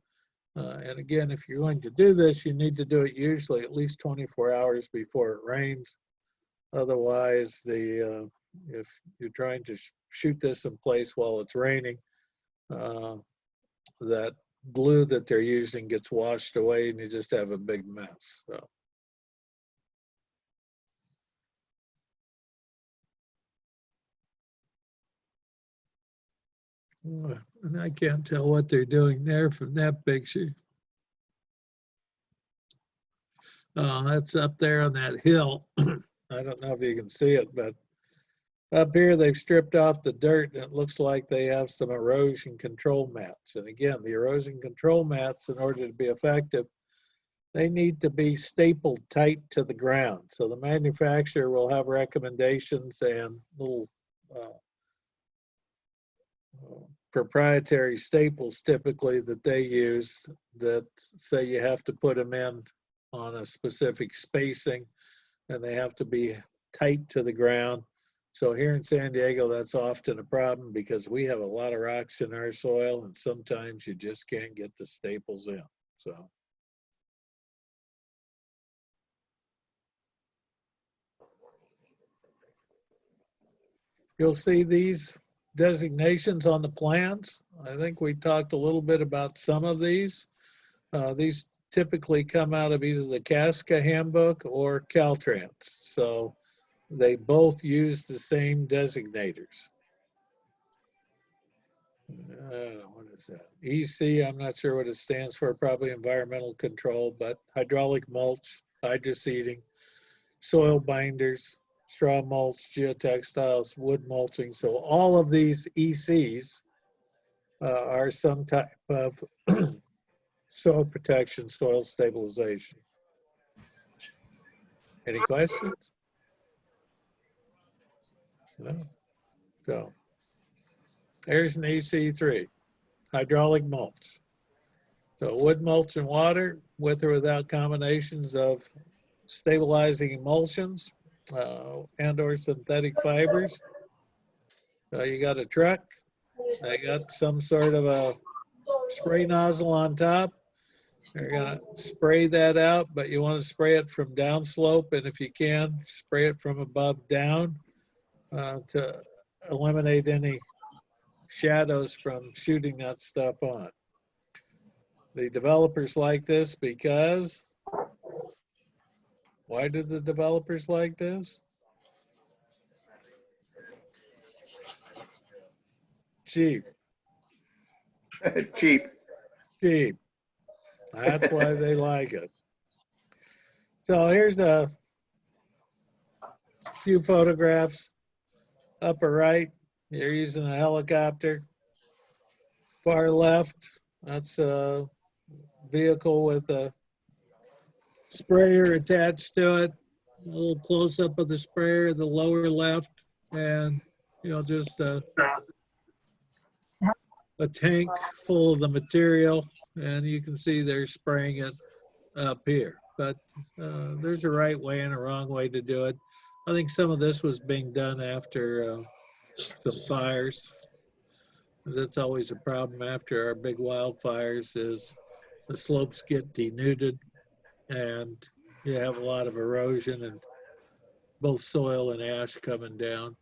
And again, if you're going to do this, you need to do it usually at least 24 hours before it rains. Otherwise, if you're trying to shoot this in place while it's raining, that glue that they're using gets washed away and you just have a big mess. So. And I can't tell what they're doing there from that picture. That's up there on that hill. I don't know if you can see it, but up here they've stripped off the dirt and it looks like they have some erosion control mats. And again, the erosion control mats, in order to be effective, they need to be stapled tight to the ground. So the manufacturer will have recommendations and little proprietary staples typically that they use that say you have to put them in on a specific spacing and they have to be tight to the ground. So here in San Diego, that's often a problem because we have a lot of rocks in our soil and sometimes you just can't get the staples in. So. You'll see these designations on the plans. I think we talked a little bit about some of these. These typically come out of either the CASCA handbook or Caltrans. So they both use the same designators. What is that? EC, I'm not sure what it stands for, probably environmental control, but hydraulic mulch, hydroseeding, soil binders, straw mulch, geotextiles, wood mulching. So all of these ECs are some type of soil protection, soil stabilization. Any questions? No? So there's an EC3, hydraulic mulch. So wood mulch and water, with or without combinations of stabilizing emulsions and or synthetic fibers. You got a truck, they got some sort of a spray nozzle on top. You're gonna spray that out, but you want to spray it from downslope, and if you can, spray it from above down to eliminate any shadows from shooting that stuff on. The developers like this because, why did the developers like this? Cheap. Cheap. Cheap. That's why they like it. So here's a few photographs. Upper right, you're using a helicopter. Far left, that's a vehicle with a sprayer attached to it. A little close up of the sprayer, the lower left, and just a tank full of the material, and you can see they're spraying it up here. But there's a right way and a wrong way to do it. I think some of this was being done after some fires. That's always a problem after our big wildfires is the slopes get denuded and you have a lot of erosion and both soil and ash coming down.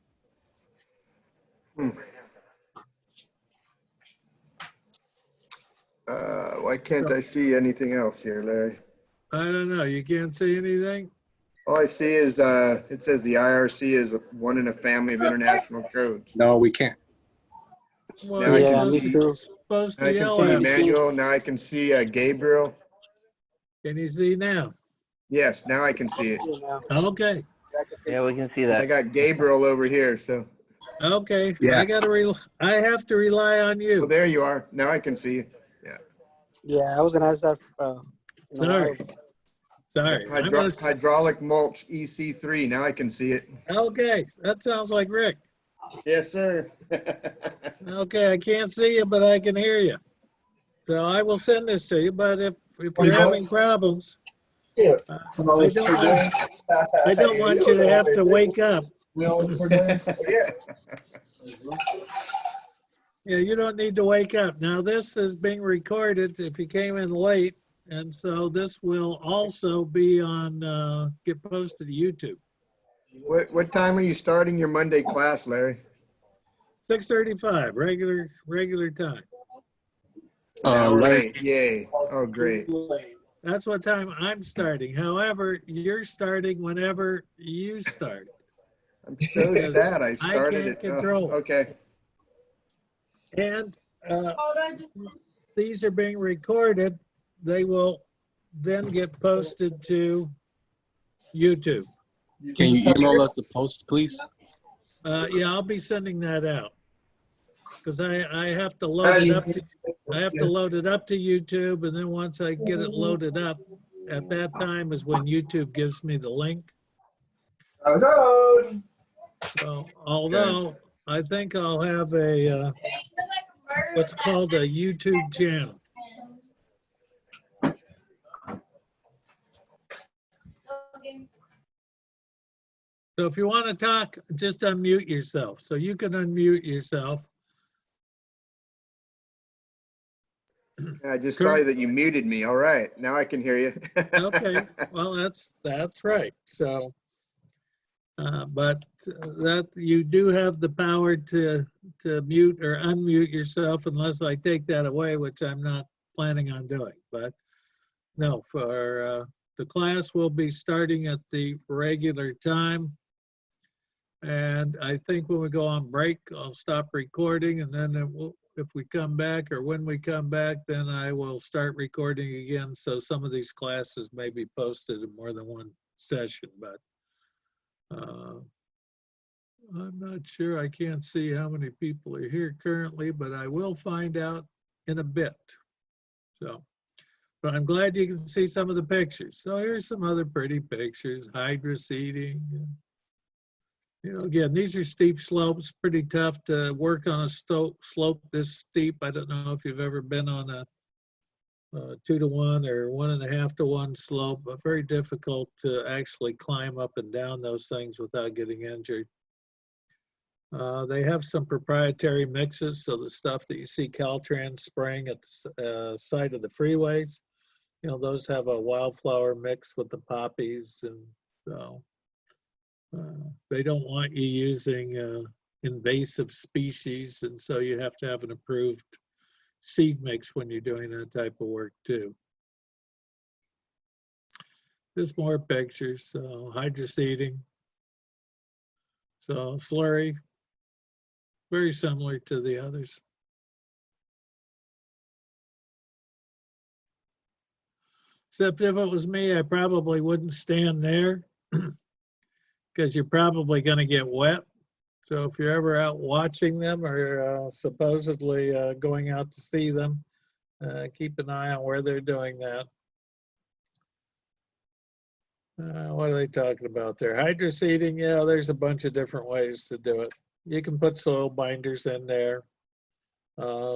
Why can't I see anything else here, Larry? I don't know. You can't see anything? All I see is it says the IRC is one in a family of international codes. No, we can't. Well, Now I you're can supposed see- to- supposed I to can yell see at me. Emmanuel. Now I can see Gabriel. Can you see now? Yes, now I can see it. Okay. Yeah, we can see I that. got Gabriel over here. So, Okay. Yeah. I have to rely on oh, you. there you are. Now I can see you. Yeah, I was gonna ask that. Sorry. Sorry. I'm gonna s- Hydraulic mulch EC3. Now I can see it. Okay. That sounds like Rick. Yes, sir. Okay. I can't see you, but I can hear you. So I will send this to you, but if you're having problems, I don't want you to have to wake up. Yeah, you don't need to wake up. Now, this is being recorded if you came in late, and so this will also be on, get posted to YouTube. What time are you starting your Monday class, Larry? 6:35, regular time. All Larry, right, yay. Oh, great. That's what time I'm starting. However, you're starting whenever you start. I'm so Because sad I I started can't it. control it. Okay. And these are being recorded. They will then get posted to YouTube. can you email us the post, please? Yeah, I'll be sending that out because I have to load it up. I have to load it up to YouTube, and then once I get it loaded up, at that time is when YouTube gives me the link. So, although I think I'll have a what's called a YouTube channel. So if you want to talk, just unmute yourself. So you can unmute yourself. I just saw that you muted me. All right, now I can hear you. Okay, well, that's right. So, but that you do have the power to mute or unmute yourself unless I take that away, which I'm not planning on doing. But no, for the class will be starting at the regular time. And I think when we go on break, I'll stop recording, and then if we come back or when we come back, then I will start recording again. So some of these classes may be posted in more than one session, but I'm not sure. I can't see how many people are here currently, but I will find out in a bit. So, but I'm glad you can see some of the pictures. So here's some other pretty pictures, hydro seeding. You know, again, these are steep slopes, pretty tough to work on a slope this steep. I don't know if you've ever been on a 2-to-1 or 1.5-to-1 slope, but very difficult to actually climb up and down those things without getting injured. They have some proprietary mixes, so the stuff that you see Caltrans spraying at the side of the freeways, you know, those have a wildflower mix with the poppies, and so they don't want you using invasive species, and so you have to have an approved seed mix when you're doing that type of work too. There's more pictures. So hydro seeding. So slurry, very similar to the others. Except if it was me, I probably wouldn't stand there because you're probably going to get wet. So if you're ever out watching them or supposedly going out to see them, keep an eye on where they're doing that. What are they talking about there? Hydro seeding, yeah, there's a bunch of different ways to do it. You can put soil binders in there,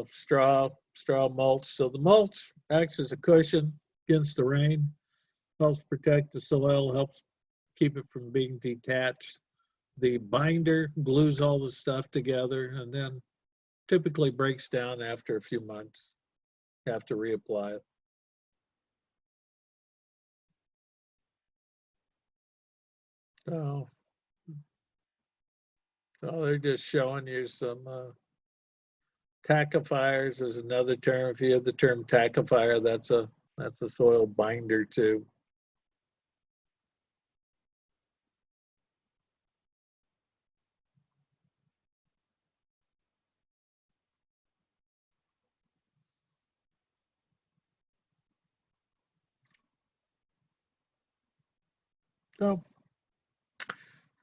straw mulch. So the mulch acts as a cushion against the rain, helps protect the soil, helps keep it from being detached. The binder glues all the stuff together and then typically breaks down after a few months. You have to reapply it. So they're just showing you some tackifiers is another term. If you have the term tackifier, that's a soil binder too.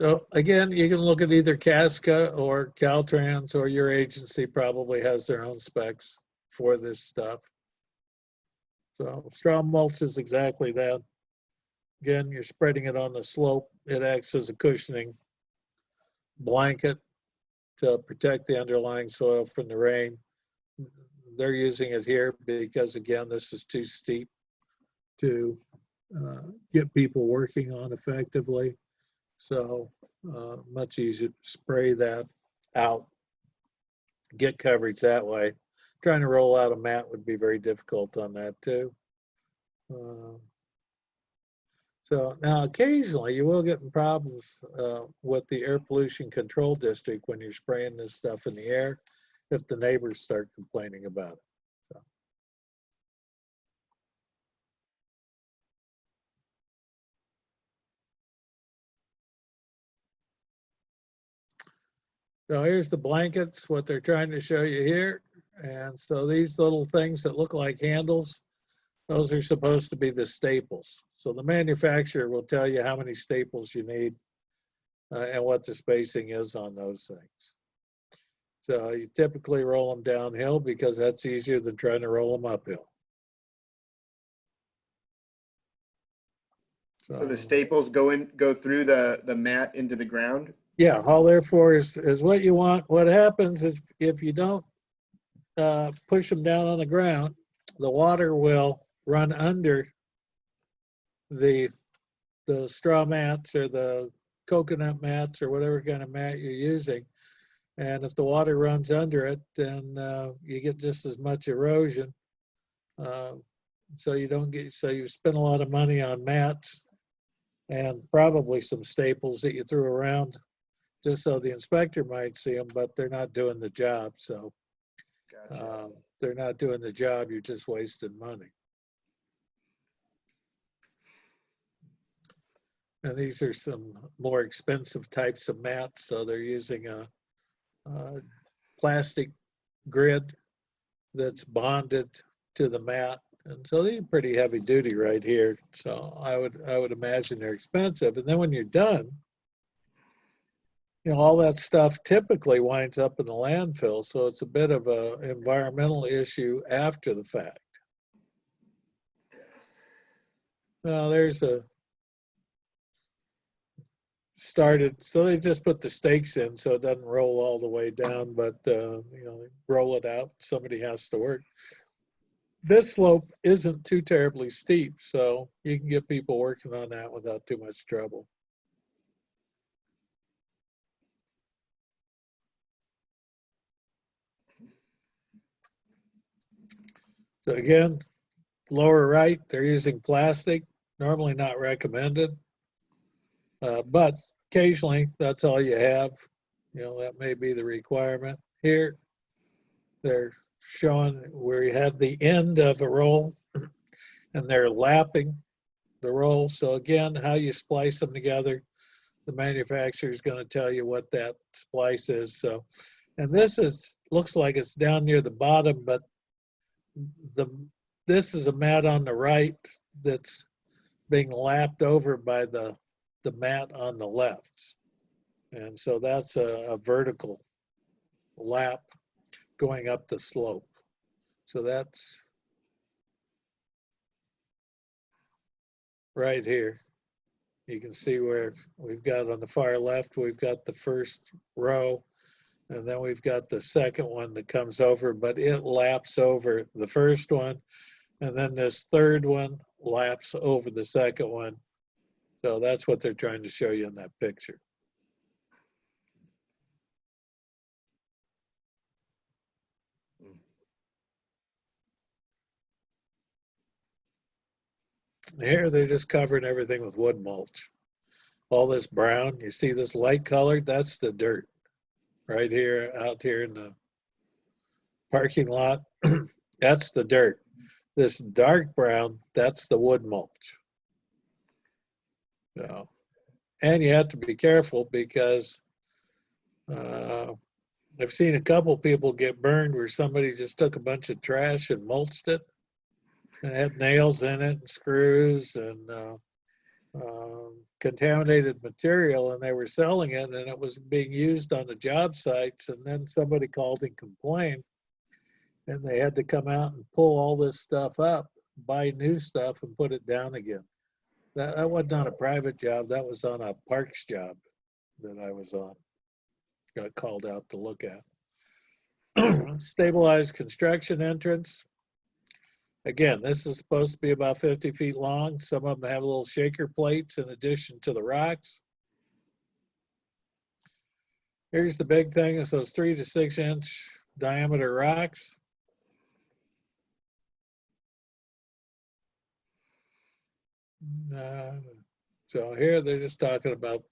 So again, you can look at either Casca or Caltrans, or your agency probably has their own specs for this stuff. So straw mulch is exactly that. Again, you're spreading it on the slope. It acts as a cushioning blanket to protect the underlying soil from the rain. They're using it here because, again, this is too steep to get people working on effectively. So much easier to spray that out, get coverage that way. Trying to roll out a mat would be very difficult on that too. So now occasionally you will get in problems with the air pollution control district when you're spraying this stuff in the air, if the neighbors start complaining about it. So here's the blankets, what they're trying to show you here. And so these little things that look like handles, those are supposed to be the staples. So the manufacturer will tell you how many staples you need and what the spacing is on those things. So you typically roll them downhill because that's easier than trying to roll them uphill. So the staples go through the mat into the ground? Yeah, all therefore is what you want. What happens is if you don't push them down on the ground, the water will run under the straw mats or the coconut mats or whatever kind of mat you're using. And if the water runs under it, then you get just as much erosion. So you don't get, so you spend a lot of money on mats and probably some staples that you threw around just so the inspector might see them, but they're not doing the job. So Gotcha. they're not doing the job, you're just wasting money. And these are some more expensive types of mats. So they're using a plastic grid that's bonded to the mat. And so they're pretty heavy duty right here. So I would imagine they're expensive. And then when you're done, you know, all that stuff typically winds up in the landfill. So it's a bit of an environmental issue after the fact. Now there's a started, so they just put the stakes in so it doesn't roll all the way down, but you know, roll it out. Somebody has to work. This slope isn't too terribly steep, so you can get people working on that without too much trouble. So again, lower right, they're using plastic, normally not recommended. But occasionally that's all you have. You know, that may be the requirement. Here, they're showing where you have the end of a roll and they're lapping the roll. So again, how you splice them together, the manufacturer is going to tell you what that splice is. So, and this looks like it's down near the bottom, but this is a mat on the right that's being lapped over by the mat on the left. And so that's a vertical lap going up the slope. So that's right here. You can see where we've got on the far left, we've got the first row, and then we've got the second one that comes over, but it laps over the first one. And then this third one laps over the second one. So that's what they're trying to show you in that picture. Here they're just covering everything with wood mulch. All this brown, you see this light colored, that's the dirt right here, out here in the parking lot. That's the dirt. This dark brown, that's the wood mulch. So, and you have to be careful because I've seen a couple people get burned where somebody just took a bunch of trash and mulched it. And it had nails in it and screws and contaminated material, and they were selling it, and it was being used on the job sites. And then somebody called and complained, and they had to come out and pull all this stuff up, buy new stuff, and put it down again. That wasn't on a private job. That was on a parks job that I was on. Got called out to look at. Stabilized construction entrance. Again, this is supposed to be about 50 feet long. Some of them have little shaker plates in addition to the rocks. Here's the big thing, is those 3 to 6 inch diameter rocks. So here they're just talking about.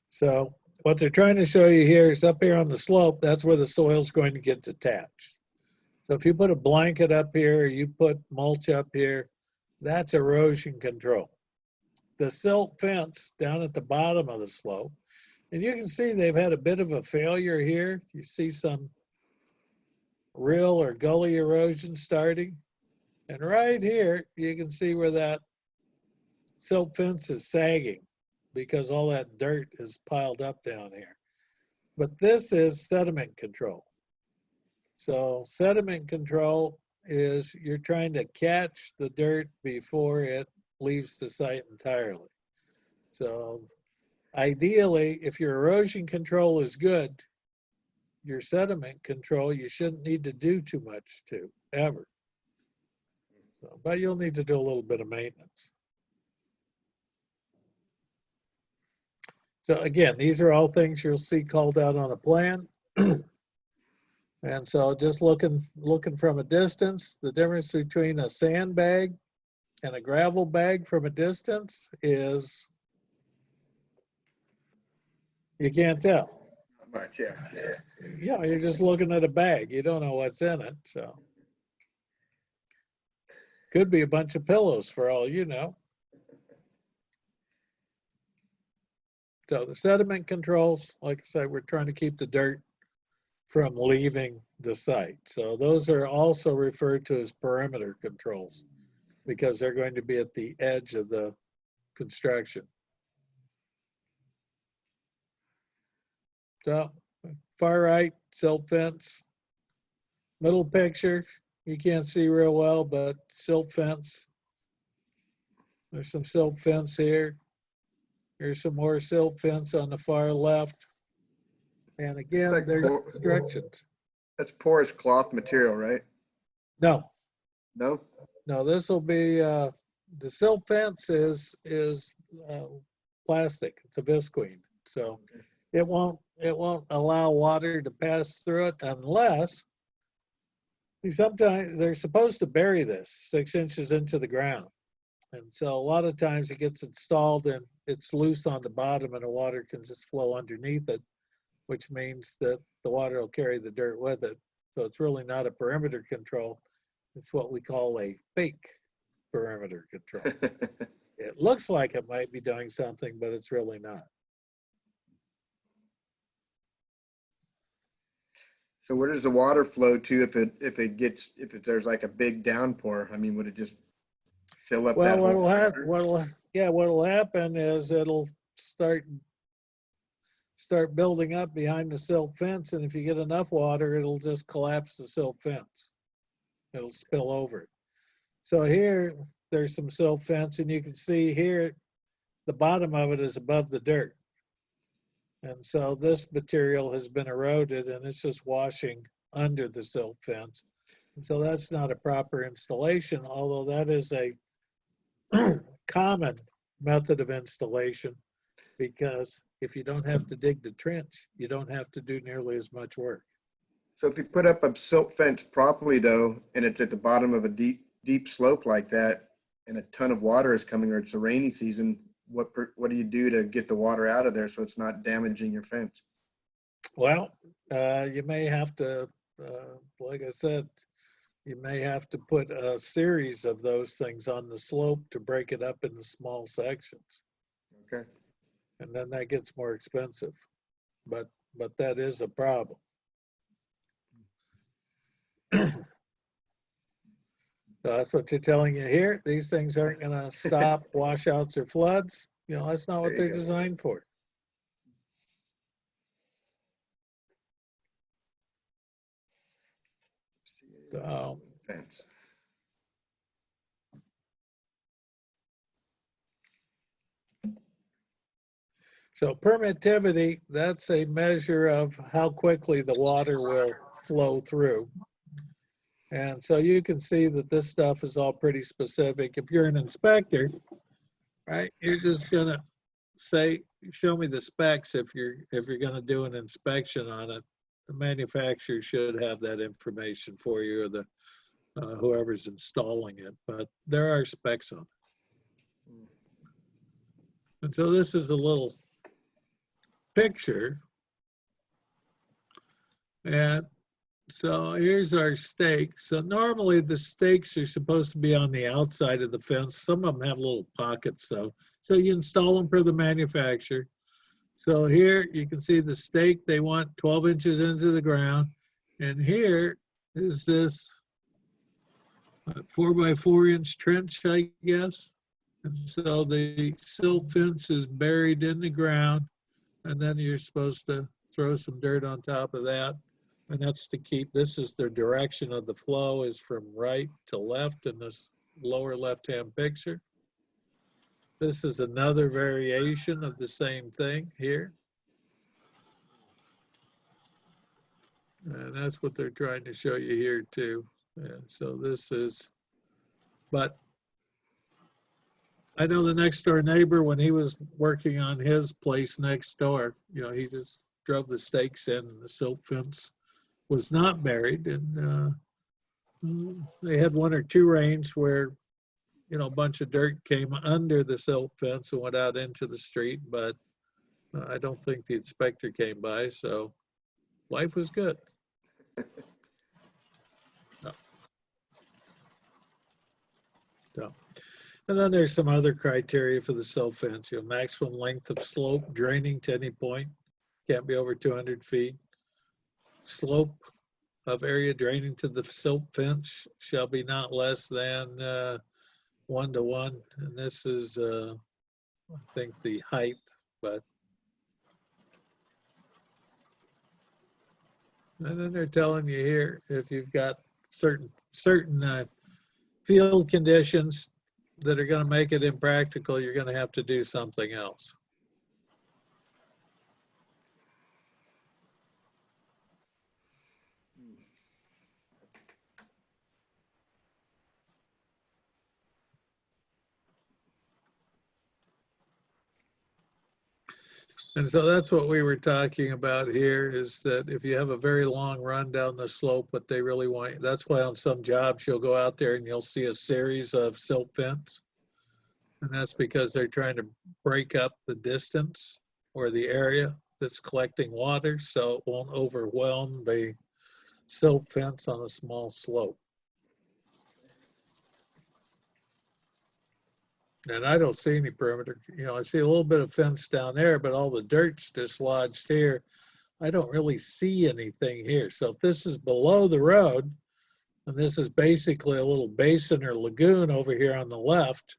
So what they're trying to show you here is up here on the slope, that's where the soil's going to get detached. So if you put a blanket up here, or you put mulch up here, that's erosion control. The silt fence down at the bottom of the slope, and you can see they've had a bit of a failure here. You see some rill or gully erosion starting. And right here, you can see where that silt fence is sagging because all that dirt is piled up down here. But this is sediment control. So sediment control is you're trying to catch the dirt before it leaves the site entirely. So ideally, if your erosion control is good, your sediment control, you shouldn't need to do too much to, ever. So, but you'll need to do a little bit of maintenance. So again, these are all things you'll see called out on a plan. And so just looking from a distance, the difference between a sand bag and a gravel bag from a distance is you can't tell. Not much, yeah. Yeah, you're just looking at a bag. You don't know what's in it, so. Could be a bunch of pillows for all you know. So the sediment controls, like I said, we're trying to keep the dirt from leaving the site. So those are also referred to as perimeter controls because they're going to be at the edge of the construction. So far right, silt fence. Middle picture, you can't see real well, but silt fence. There's some silt fence here. Here's some more silt fence on the far left. And again, Like there's por- instructions. That's porous cloth material, right? No, No? no, this will be, the silt fence is plastic. It's a visqueen. So it won't allow water to pass through it unless, sometimes they're supposed to bury this 6 inches into the ground. And so a lot of times it gets installed and it's loose on the bottom and the water can just flow underneath it, which means that the water will carry the dirt with it. So it's really not a perimeter control. It's what we call a fake perimeter control. It looks like it might be doing something, but it's really not. So where does the water flow to if there's like a big downpour? I mean, would it just fill up that Well, whole water? what'll happen is it'll start building up behind the silt fence, and if you get enough water, it'll just collapse the silt fence. It'll spill over it. So here, there's some silt fence, and you can see here, the bottom of it is above the dirt. And so this material has been eroded and it's just washing under the silt fence. And so that's not a proper installation, although that is a common method of installation, because if you don't have to dig the trench, you don't have to do nearly as much work. So if you put up a silt fence properly though, and it's at the bottom of a deep slope like that, and a ton of water is coming, or it's a rainy season, what do you do to get the water out of there so it's not damaging your fence? Well, you may have to, like I said, you may have to put a series of those things on the slope to break it up into small sections. Okay. And then that gets more expensive, but that is a problem. So that's what you're telling you here. These things aren't going to stop washouts or floods. You know, that's not what There you they're go. designed for. So, Fence. so permittivity, that's a measure of how quickly the water will flow through. And so you can see that this stuff is all pretty specific. If you're an inspector, right, you're just gonna say, show me the specs if you're gonna do an inspection on it. The manufacturer should have that information for you, or the whoever's installing it, but there are specs on it. And so this is a little picture. And so here's our stakes. So normally the stakes are supposed to be on the outside of the fence. Some of them have little pockets, so you install them per the manufacturer. So here you can see the stake, they want 12 inches into the ground. And here is this 4 by 4 inch trench, I guess. And so the silt fence is buried in the ground, and then you're supposed to throw some dirt on top of that. And that's to keep, this is the direction of the flow, is from right to left in this lower left-hand picture. This is another variation of the same thing here. And that's what they're trying to show you here too. And so this is, but I know the next door neighbor, when he was working on his place next door, you know, he just drove the stakes in, and the silt fence was not buried. And they had 1 or 2 rains where, you know, a bunch of dirt came under the silt fence and went out into the street, but I don't think the inspector came by, so life was good. So, and then there's some other criteria for the silt fence. You know, maximum length of slope draining to any point can't be over 200 feet. Slope of area draining to the silt fence shall be not less than 1 to 1. And this is, I think, the height, but. And then they're telling you here, if you've got certain field conditions that are going to make it impractical, you're going to have to do something else. And so that's what we were talking about here, is that if you have a very long run down the slope, what they really want, that's why on some jobs you'll go out there and you'll see a series of silt fence. And that's because they're trying to break up the distance or the area that's collecting water, so it won't overwhelm the silt fence on a small slope. And I don't see any perimeter. You know, I see a little bit of fence down there, but all the dirt's dislodged here. I don't really see anything here. So if this is below the road, and this is basically a little basin or lagoon over here on the left,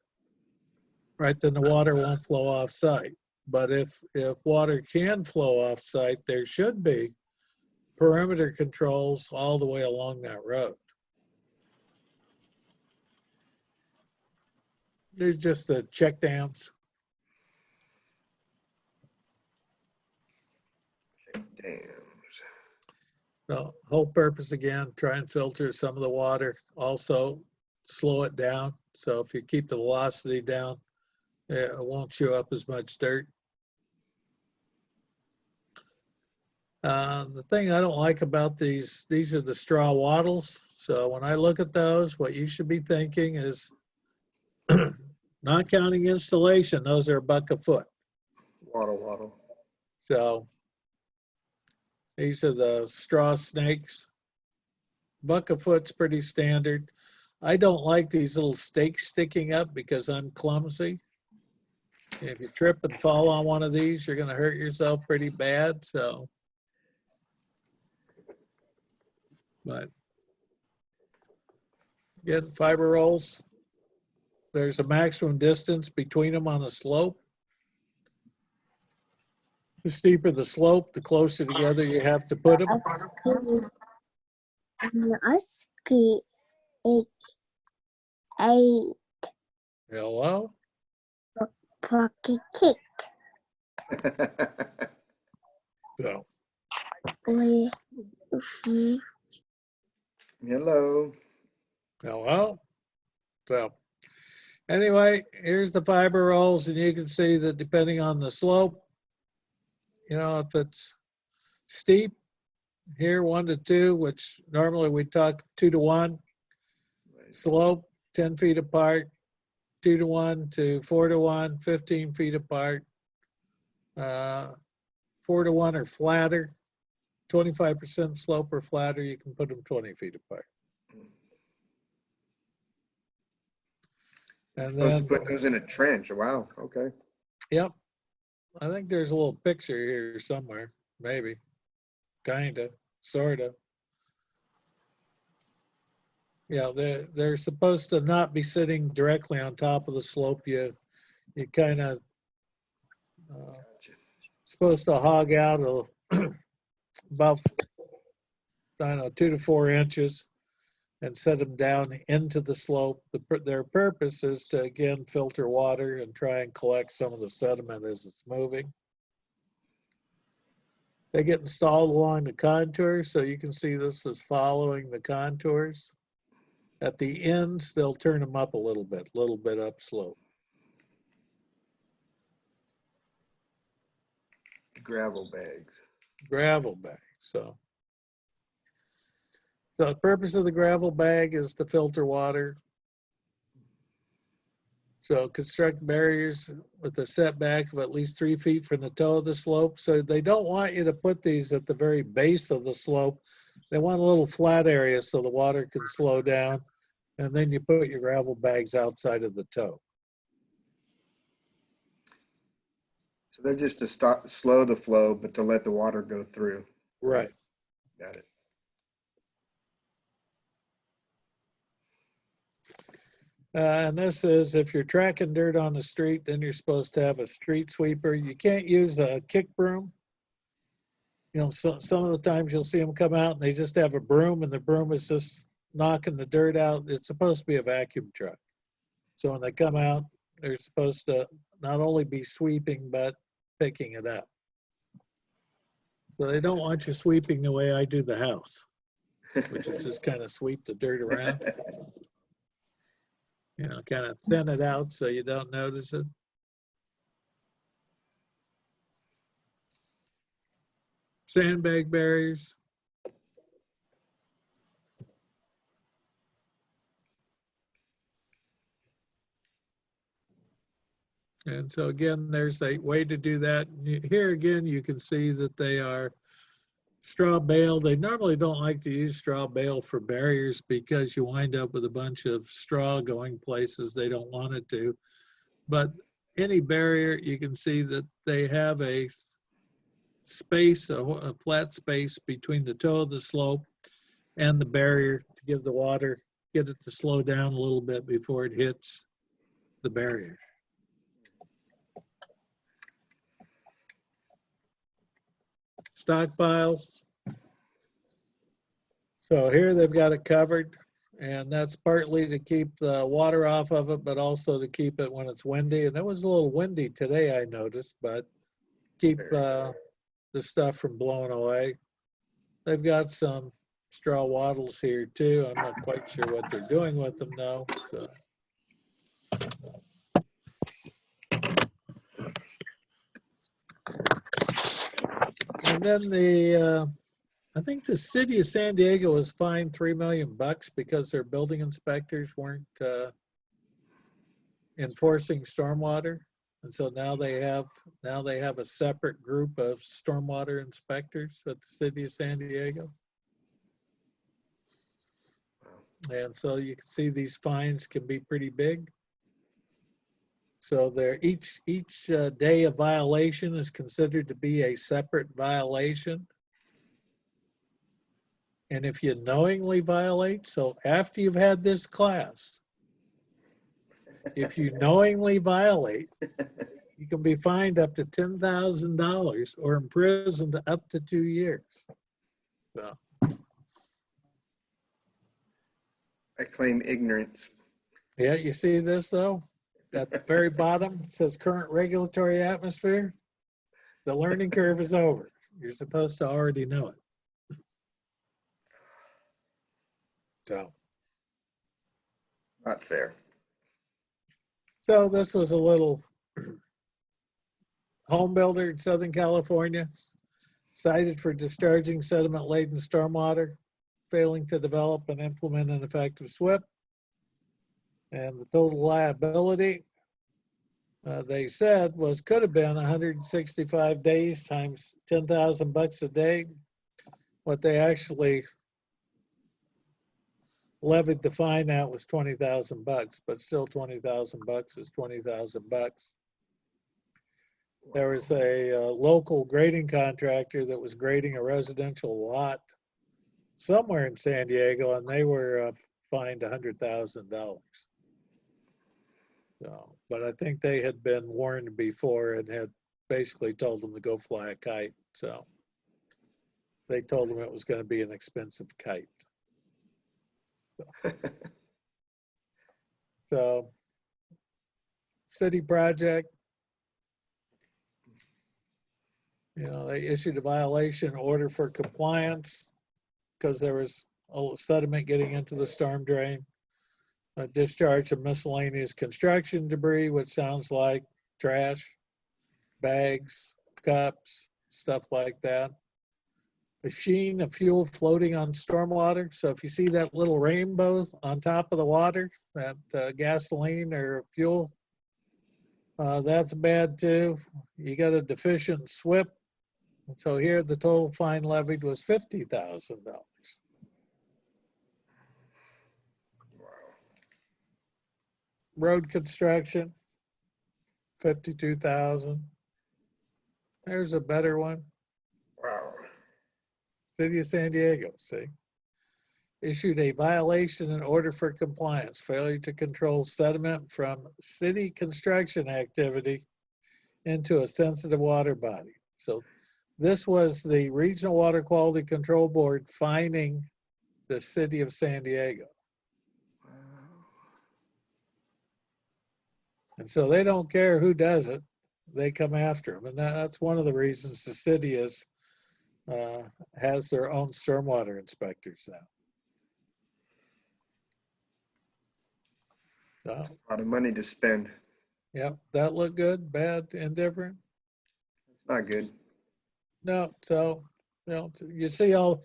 right, then the water won't flow off site. But if water can flow off site, there should be perimeter controls all the way along that road. There's just the check dams. Dams. The whole purpose, again, try and filter some of the water, also slow it down. So if you keep the velocity down, it won't chew up as much dirt. The thing I don't like about these are the straw wattles. So when I look at those, what you should be thinking is, not counting installation, those are $1 a foot. Waddle. So these are the straw snakes. $1 a foot's pretty standard. I don't like these little stakes sticking up because I'm clumsy. If you trip and fall on one of these, you're going to hurt yourself pretty bad. So, but again, fiber rolls, there's a maximum distance between them on a slope. The steeper the slope, the closer together you have to put them. ASCII 8 Hello? Pocket Kick. So, We Hello. Hello? So, anyway, here's the fiber rolls, and you can see that depending on the slope, you know, if it's steep, here 1 to 2, which normally we talk 2 to 1, slope 10 feet apart, 2 to 1 to 4 to 1, 15 feet apart. 4 to 1 or flatter, 25% slope or flatter, you can put them 20 feet apart. And Supposed to then, put those in a trench. Wow. Okay. yep, I think there's a little picture here somewhere, maybe, kinda, sorta. Yeah, they're supposed to not be sitting directly on top of the slope. You kind of Gotcha. supposed to hog out about, I don't know, 2 to 4 inches and set them down into the slope. Their purpose is to, again, filter water and try and collect some of the sediment as it's moving. They get installed along the contours, so you can see this is following the contours. At the ends, they'll turn them up a little bit upslope. Gravel bags. Gravel bag, so the purpose of the gravel bag is to filter water. So construct barriers with a setback of at least 3 feet from the toe of the slope. So they don't want you to put these at the very base of the slope. They want a little flat area so the water can slow down. And then you put your gravel bags outside of the toe. So they're just to stop, slow the flow, but to let the water go through. Right. Got it. And this is, if you're tracking dirt on the street, then you're supposed to have a street sweeper. You can't use a kick broom. You know, some of the times you'll see them come out and they just have a broom and the broom is just knocking the dirt out. It's supposed to be a vacuum truck. So when they come out, they're supposed to not only be sweeping, but picking it up. So they don't want you sweeping the way I do the house, which is just kind of sweep the dirt around. You know, kind of thin it out so you don't notice it. Sandbag barriers. And so again, there's a way to do that. Here again, you can see that they are straw bale. They normally don't like to use straw bale for barriers because you wind up with a bunch of straw going places they don't want it to. But any barrier, you can see that they have a space, a flat space between the toe of the slope and the barrier to give the water, get it to slow down a little bit before it hits the barrier. Stockpiles. So here they've got it covered, and that's partly to keep the water off of it, but also to keep it when it's windy. And it was a little windy today, I noticed, but keep the stuff from blowing away. They've got some straw wattles here too. I'm not quite sure what they're doing with them though. So. And then I think the city of San Diego was fined $3 million because their building inspectors weren't enforcing stormwater, and so now they have a separate group of stormwater inspectors at the city of San Diego. And so you can see these fines can be pretty big. So they're each day of violation is considered to be a separate violation. And if you knowingly violate, so after you've had this class, if you knowingly violate, you can be fined up to $10,000 or imprisoned up to 2 years. So, I claim ignorance. yeah, you see this though? At the very bottom, it says current regulatory atmosphere. The learning curve is over. You're supposed to already know it. Not fair. So this was a little home builder in Southern California, cited for discharging sediment-laden stormwater, failing to develop and implement an effective SWIP. And the total liability, they said, could have been 165 days times 10,000 bucks a day. What they actually levied the fine out was 20,000 bucks, but still 20,000 bucks is 20,000 bucks. There was a local grading contractor that was grading a residential lot somewhere in San Diego, and they were fined $100,000. So, but I think they had been warned before and had basically told them to go fly a kite. So they told them it was going to be an expensive kite. So, city project, they issued a violation order for compliance because there was a sediment getting into the storm drain. A discharge of miscellaneous construction debris, which sounds like trash, bags, cups, stuff like that. A sheen of fuel floating on stormwater. So if you see that little rainbow on top of the water, that gasoline or fuel, that's bad too. You got a deficient SWIP. So here the total fine levied was $50,000. Road construction, 52,000. There's a better one. Wow. City of San Diego, see? Issued a violation and order for compliance, failure to control sediment from city construction activity into a sensitive water body. So this was the Regional Water Quality Control Board fining the city of San Diego. And so they don't care who does it, they come after them. And that's one of the reasons the city has their own stormwater inspectors now. So, A lot of money to spend. yep, that look good, bad, indifferent? It's not good. No, so, you see all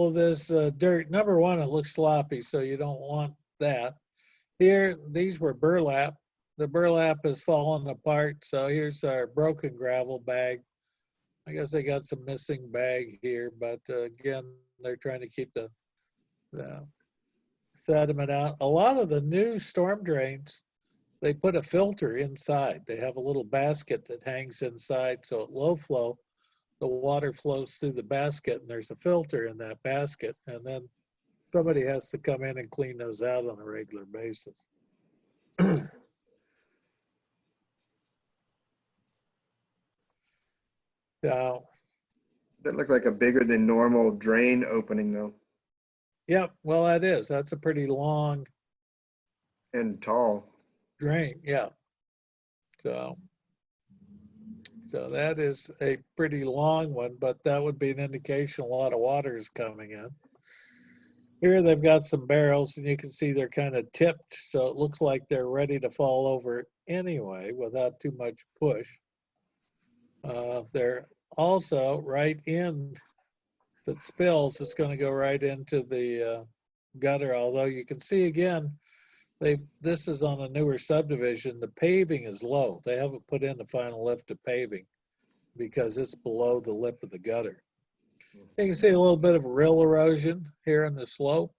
of this dirt. Number one, it looks sloppy, so you don't want that. Here, these were burlap. The burlap has fallen apart, so here's our broken gravel bag. I guess they got some missing bag here, but again, they're trying to keep the sediment out. A lot of the new storm drains, they put a filter inside. They have a little basket that hangs inside, so at low flow, the water flows through the basket, and there's a filter in that basket, and then somebody has to come in and clean those out on a regular basis. So, That looked like a bigger than normal drain opening though, yep, well, that is. That's a pretty long and tall. drain, yeah. So that is a pretty long one, but that would be an indication a lot of water is coming in. Here they've got some barrels, and you can see they're kind of tipped, so it looks like they're ready to fall over anyway without too much push. They're also right in, if it spills, it's going to go right into the gutter, although you can see again, this is on a newer subdivision. The paving is low. They haven't put in the final lift of paving because it's below the lip of the gutter. You can see a little bit of rill erosion here in the slope.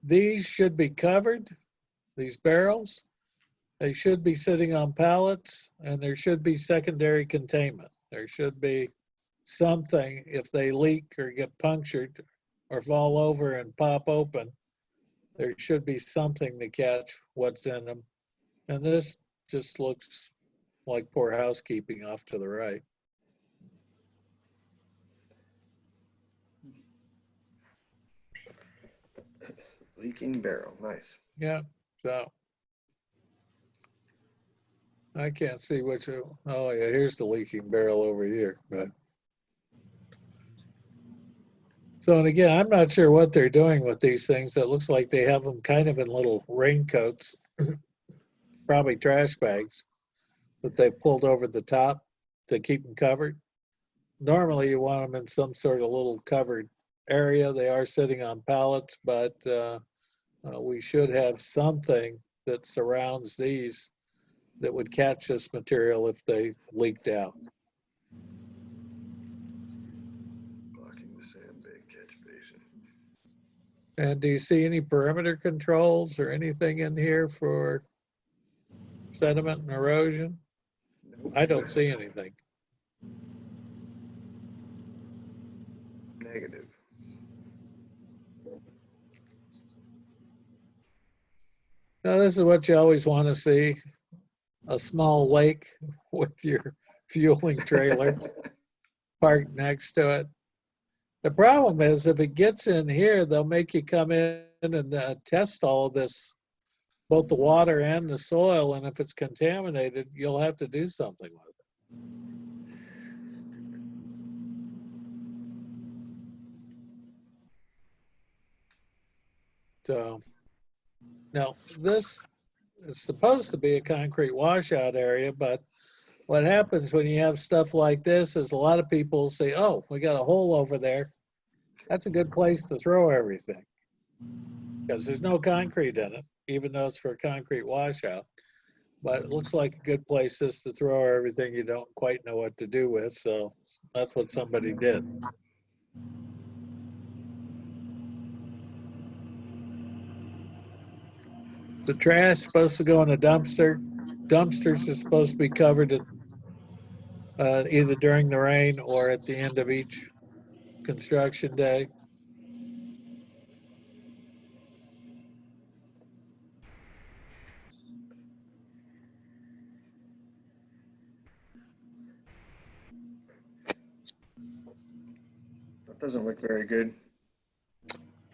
These should be covered, these barrels. They should be sitting on pallets, and there should be secondary containment. There should be something, if they leak or get punctured or fall over and pop open, there should be something to catch what's in them. And this just looks like poor housekeeping off to the right. Leaking barrel, nice. Yeah, so I can't see which, oh yeah, here's the leaking barrel over here, but So, and again, I'm not sure what they're doing with these things. It looks like they have them kind of in little raincoats, probably trash bags that they pulled over the top to keep them covered. Normally, you want them in some sort of little covered area. They are sitting on pallets, but we should have something that surrounds these that would catch this material if they leaked out. Blocking the sandbag catch basin. And do you see any perimeter controls or anything in here for sediment and erosion? Nope. I don't see anything. Negative. Now, this is what you always want to see, a small lake with your fueling trailer parked next to it. The problem is if it gets in here, they'll make you come in and test all of this, both the water and the soil. And if it's contaminated, you'll have to do something with it. So, now this is supposed to be a concrete washout area, but what happens when you have stuff like this is a lot of people say, oh, we got a hole over there. That's a good place to throw everything because there's no concrete in it, even though it's for a concrete washout. But it looks like a good place just to throw everything you don't quite know what to do with. So that's what somebody did. The trash is supposed to go in a dumpster. Dumpsters are supposed to be covered at, either during the rain or at the end of each construction day. That doesn't look very good.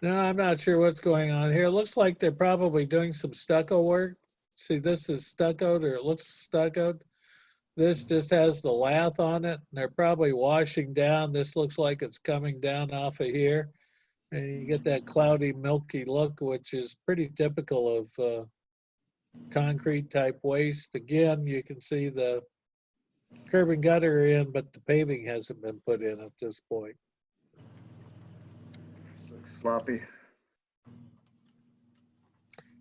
No, I'm not sure what's going on here. It looks like they're probably doing some stucco work. See, this is stuccoed, or it looks stuccoed. This just has the lath on it, and they're probably washing down. This looks like it's coming down off of here. And you get that cloudy, milky look, which is pretty typical of concrete type waste. Again, you can see the curb and gutter in, but the paving hasn't been put in at this point. This looks sloppy.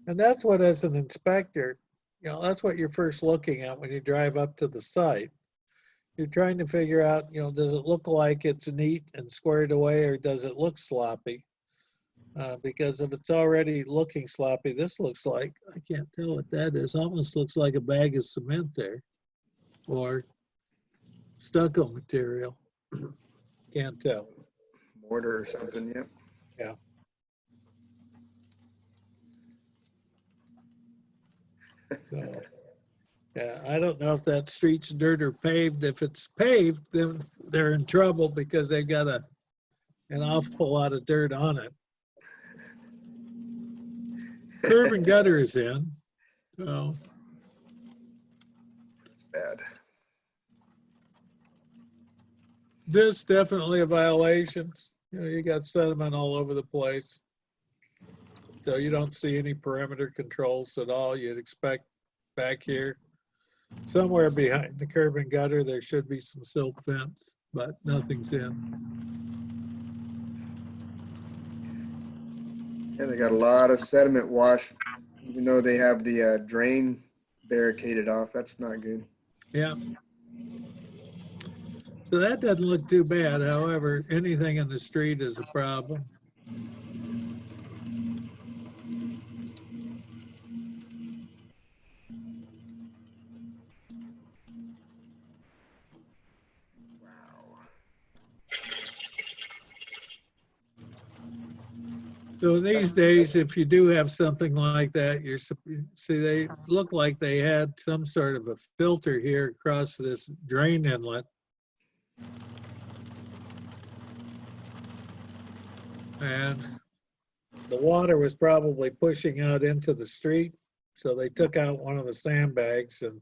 And that's what, as an inspector, you know, that's what you're first looking at when you drive up to the site. You're trying to figure out, you know, does it look like it's neat and squared away, or does it look sloppy? Because if it's already looking sloppy, this looks like, I can't tell what that is, almost looks like a bag of cement there, or stucco material. Can't tell. Mortar or something, yep. Yeah. So, yeah, I don't know if that street's dirt or paved. If it's paved, then they're in trouble because they've got an awful lot of dirt on it. Curb and gutter is in, so It's bad. this definitely a violation. You know, you got sediment all over the place. So you don't see any perimeter controls at all. You'd expect back here, somewhere behind the curb and gutter, there should be some silk fence, but nothing's in. Yeah, they got a lot of sediment wash, even though they have the drain barricaded off. That's not good. Yeah. So that doesn't look too bad. However, anything in the street is a problem. So these days, if you do have something like that, see, they look like they had some sort of a filter here across this drain inlet. And the water was probably pushing out into the street. So they took out one of the sandbags, and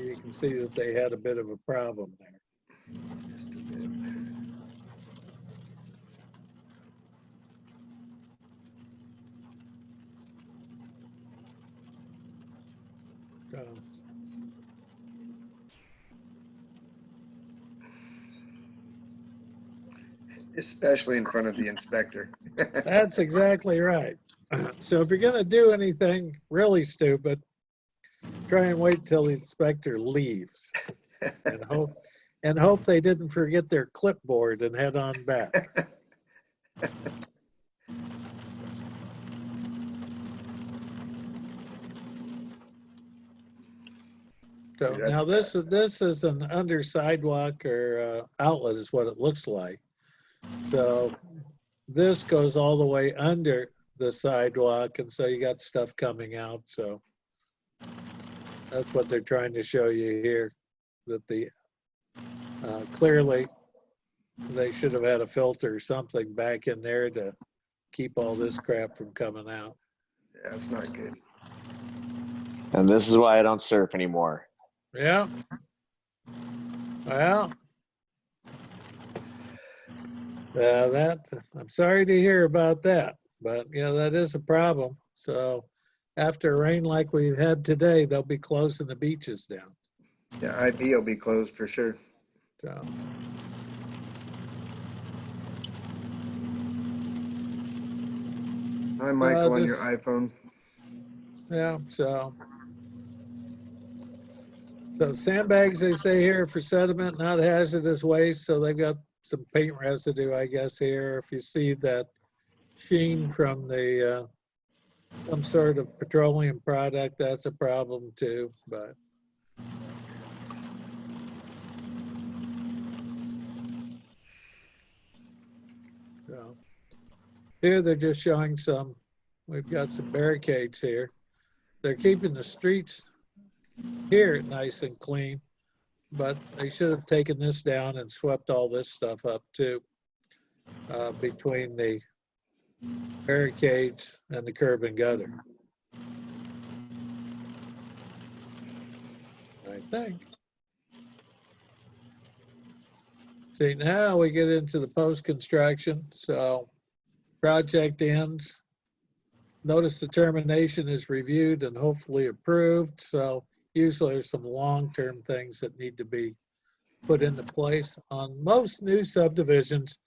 you can see that they had a bit of a problem there. Just a bit. Especially in front of the inspector. That's exactly right. So if you're gonna do anything really stupid, try and wait till the inspector leaves and hope they didn't forget their clipboard and head on back. So That's now this is an under sidewalk or outlet is what it looks like. So this goes all the way under the sidewalk, and so you got stuff coming out. So that's what they're trying to show you here. That the clearly they should have had a filter or something back in there to keep all this crap from coming out. Yeah, it's not good. And this is why I don't surf anymore. Yeah. Well, I'm sorry to hear about that, but yeah, that is a problem. So after rain like we've had today, they'll be closing the beaches down. Yeah, IB will be closed for sure. So Hi, Michael, on your just- iPhone. yeah, so sandbags, they say here, for sediment, not hazardous waste. So they've got some paint residue, I guess, here. If you see that sheen from the some sort of petroleum product, that's a problem too. But so here they're just showing some. We've got some barricades here. They're keeping the streets here nice and clean, but they should have taken this down and swept all this stuff up too, between the barricades and the curb and gutter. I think. See, now we get into the post-construction. So project ends. Notice determination is reviewed and hopefully approved. So usually there's some long-term things that need to be put into place. On most new subdivisions,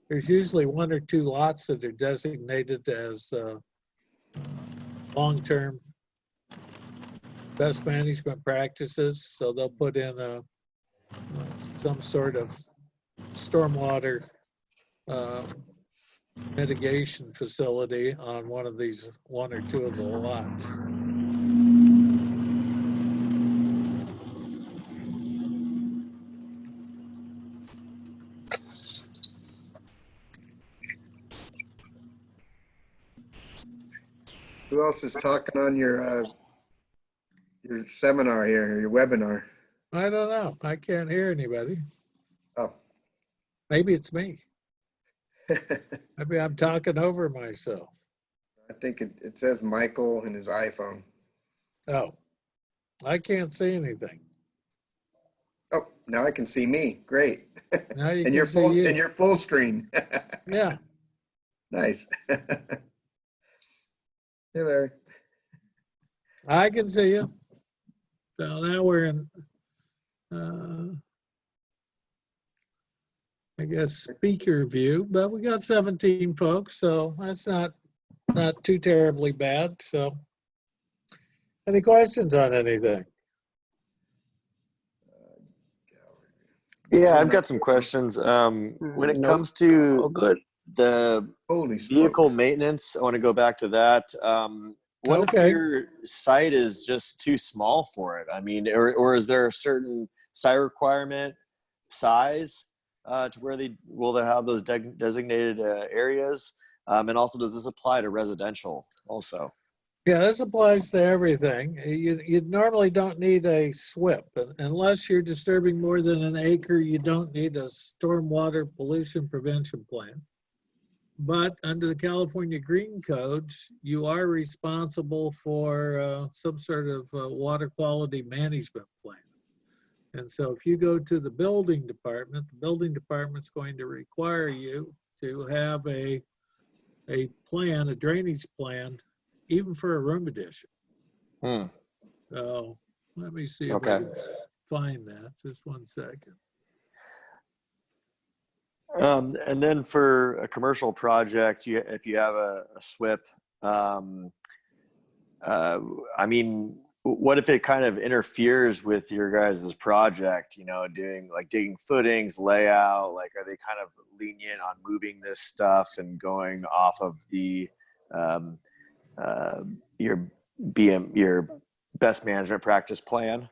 there's usually 1 or 2 lots that are designated as long-term best management practices. So they'll put in some sort of stormwater mitigation facility on one of these 1 or 2 of the lots. Who else is talking on your seminar here, or your webinar? I don't know. I can't hear anybody. Oh. Maybe it's me. Maybe I'm talking over myself. I think it says Michael and his iPhone. Oh, I can't see anything. Oh, now I can see me. Great. Now you And can you're see full, you. and you're full screen. Yeah. Nice. Hey, Larry. I can see you. So now we're in, I guess, speaker view, but we got 17 folks, so that's not too terribly bad. So any questions on anything? Yeah, I've got some questions. When it Nope. comes to Oh, good. the Holy vehicle smokes. maintenance, I want to go back to that. What Okay. if your site is just too small for it? I mean, or is there a certain site requirement size to where they have those designated areas? And also, does this apply to residential also? Yeah, this applies to everything. You normally don't need a SWIP, unless you're disturbing more than an acre. You don't need a stormwater pollution prevention plan. But under the California Green Codes, you are responsible for some sort of water quality management plan. And so if you go to the building department's going to require you to have a plan, a drainage plan, even for a room addition. Hmm. So Let me see if I Okay. can find that. Just one second. And then for a commercial project, if you have a SWIP, um, I mean, what if it kind of interferes with your guys' project, you know, doing like digging footings, layout, like are they kind of lenient on moving this stuff and going off of the um, your your best management practice plan?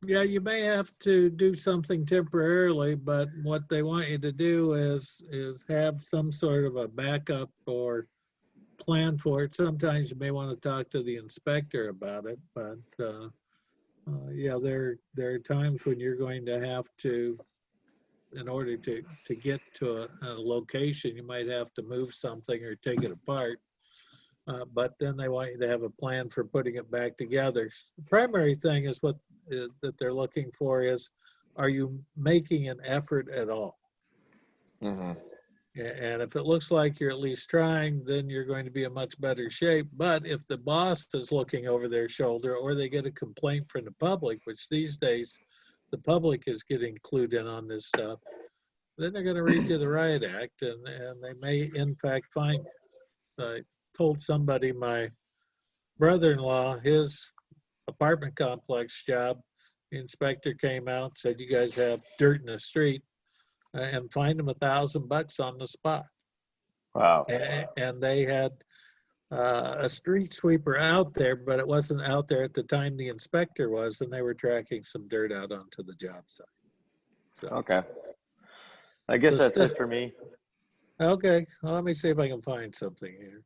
Yeah, you may have to do something temporarily, but what they want you to do is have some sort of a backup or plan for it. Sometimes you may want to talk to the inspector about it, but yeah, there are times when you're going to have to, in order to get to a location, you might have to move something or take it apart. But then they want you to have a plan for putting it back together. The primary thing is that they're looking for is, are you making an effort at all? Mm-hmm. And if it looks like you're at least trying, then you're going to be in much better shape. But if the boss is looking over their shoulder, or they get a complaint from the public, which these days the public is getting clued in on this stuff, then they're going to read you the riot act, and they may in fact fine you. I told somebody, my brother-in-law, his apartment complex job, the inspector came out, said, you guys have dirt in the street, and fined them $1,000 on the spot. Wow. And they had a street sweeper out there, but it wasn't out there at the time the inspector was, and they were tracking some dirt out onto the job site. So, Okay. I guess So that's Steph- it for me. okay, well, let me see if I can find something here.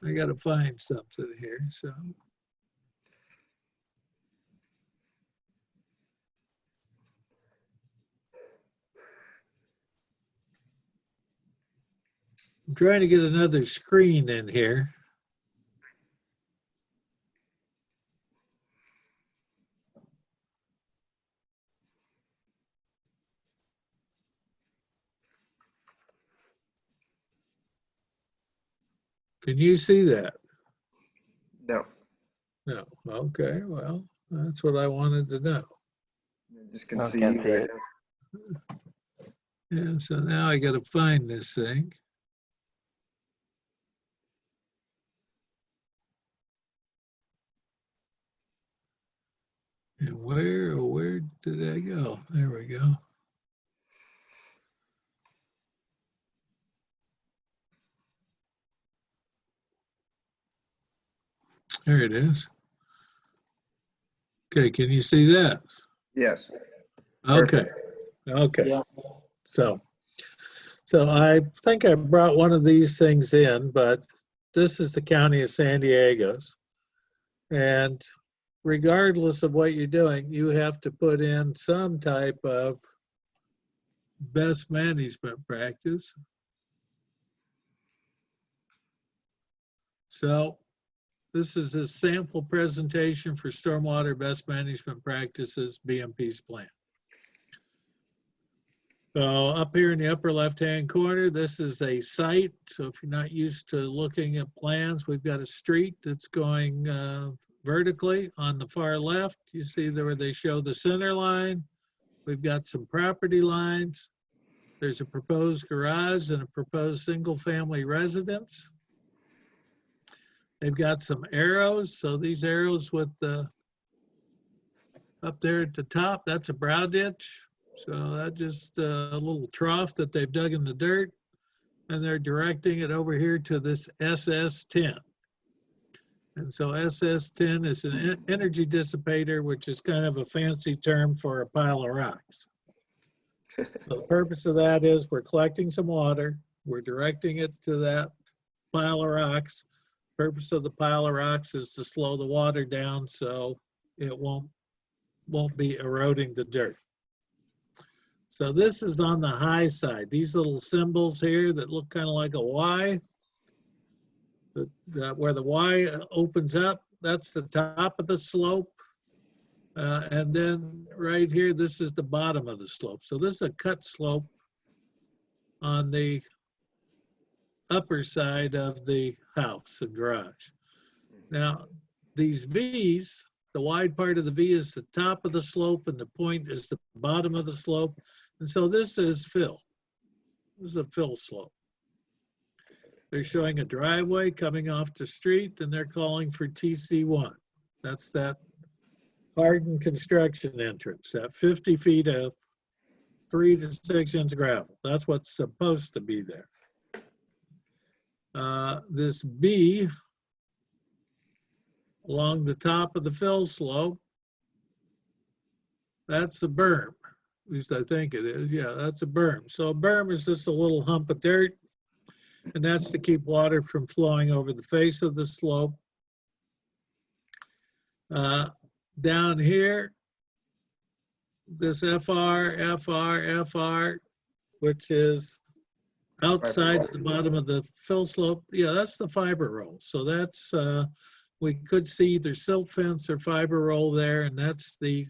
I got to find something here. So, I'm trying to get another screen in here. Can you see that? No, No. Okay. Well, that's what I wanted to know. I just can I see can't you see right it. now. Yeah. So now I got to find this thing. And where did I go? There we go. There it is. Okay. Can you see that? Yes. Okay. Perfect. Okay. Yeah. So I think I brought one of these things in, but this is the county of San Diego's. And regardless of what you're doing, you have to put in some type of best management practice. So this is a sample presentation for Stormwater Best Management Practices BMP's plan. So up here in the upper left-hand corner, this is a site. So if you're not used to looking at plans, we've got a street that's going vertically on the far left. You see there where they show the center line. We've got some property lines. There's a proposed garage and a proposed single-family residence. They've got some arrows. So these arrows with the up there at the top, that's a brow ditch. So that's just a little trough that they've dug in the dirt, and they're directing it over here to this SS10. And so SS10 is an energy dissipator, which is kind of a fancy term for a pile of rocks. So the purpose of that is we're collecting some water, we're directing it to that pile of rocks. Purpose of the pile of rocks is to slow the water down so it won't be eroding the dirt. So this is on the high side. These little symbols here that look kind of like a Y, where the Y opens up, that's the top of the slope. And then right here, this is the bottom of the slope. So this is a cut slope on the upper side of the house and garage. Now, these V's, the wide part of the V is the top of the slope and the point is the bottom of the slope. And so this is fill. This is a fill slope. They're showing a driveway coming off the street and they're calling for TC1. That's that hardened construction entrance, that 50 feet of 3 to 6 inch gravel. That's what's supposed to be there. This B along the top of the fill slope, that's a berm. At least I think it is. Yeah, that's a berm. So a berm is just a little hump of dirt, and that's to keep water from flowing over the face of the slope. Down here, this FR, which is outside at the bottom of the fill slope. Yeah, that's the fiber roll. So that's, we could see either silt fence or fiber roll there, and that's the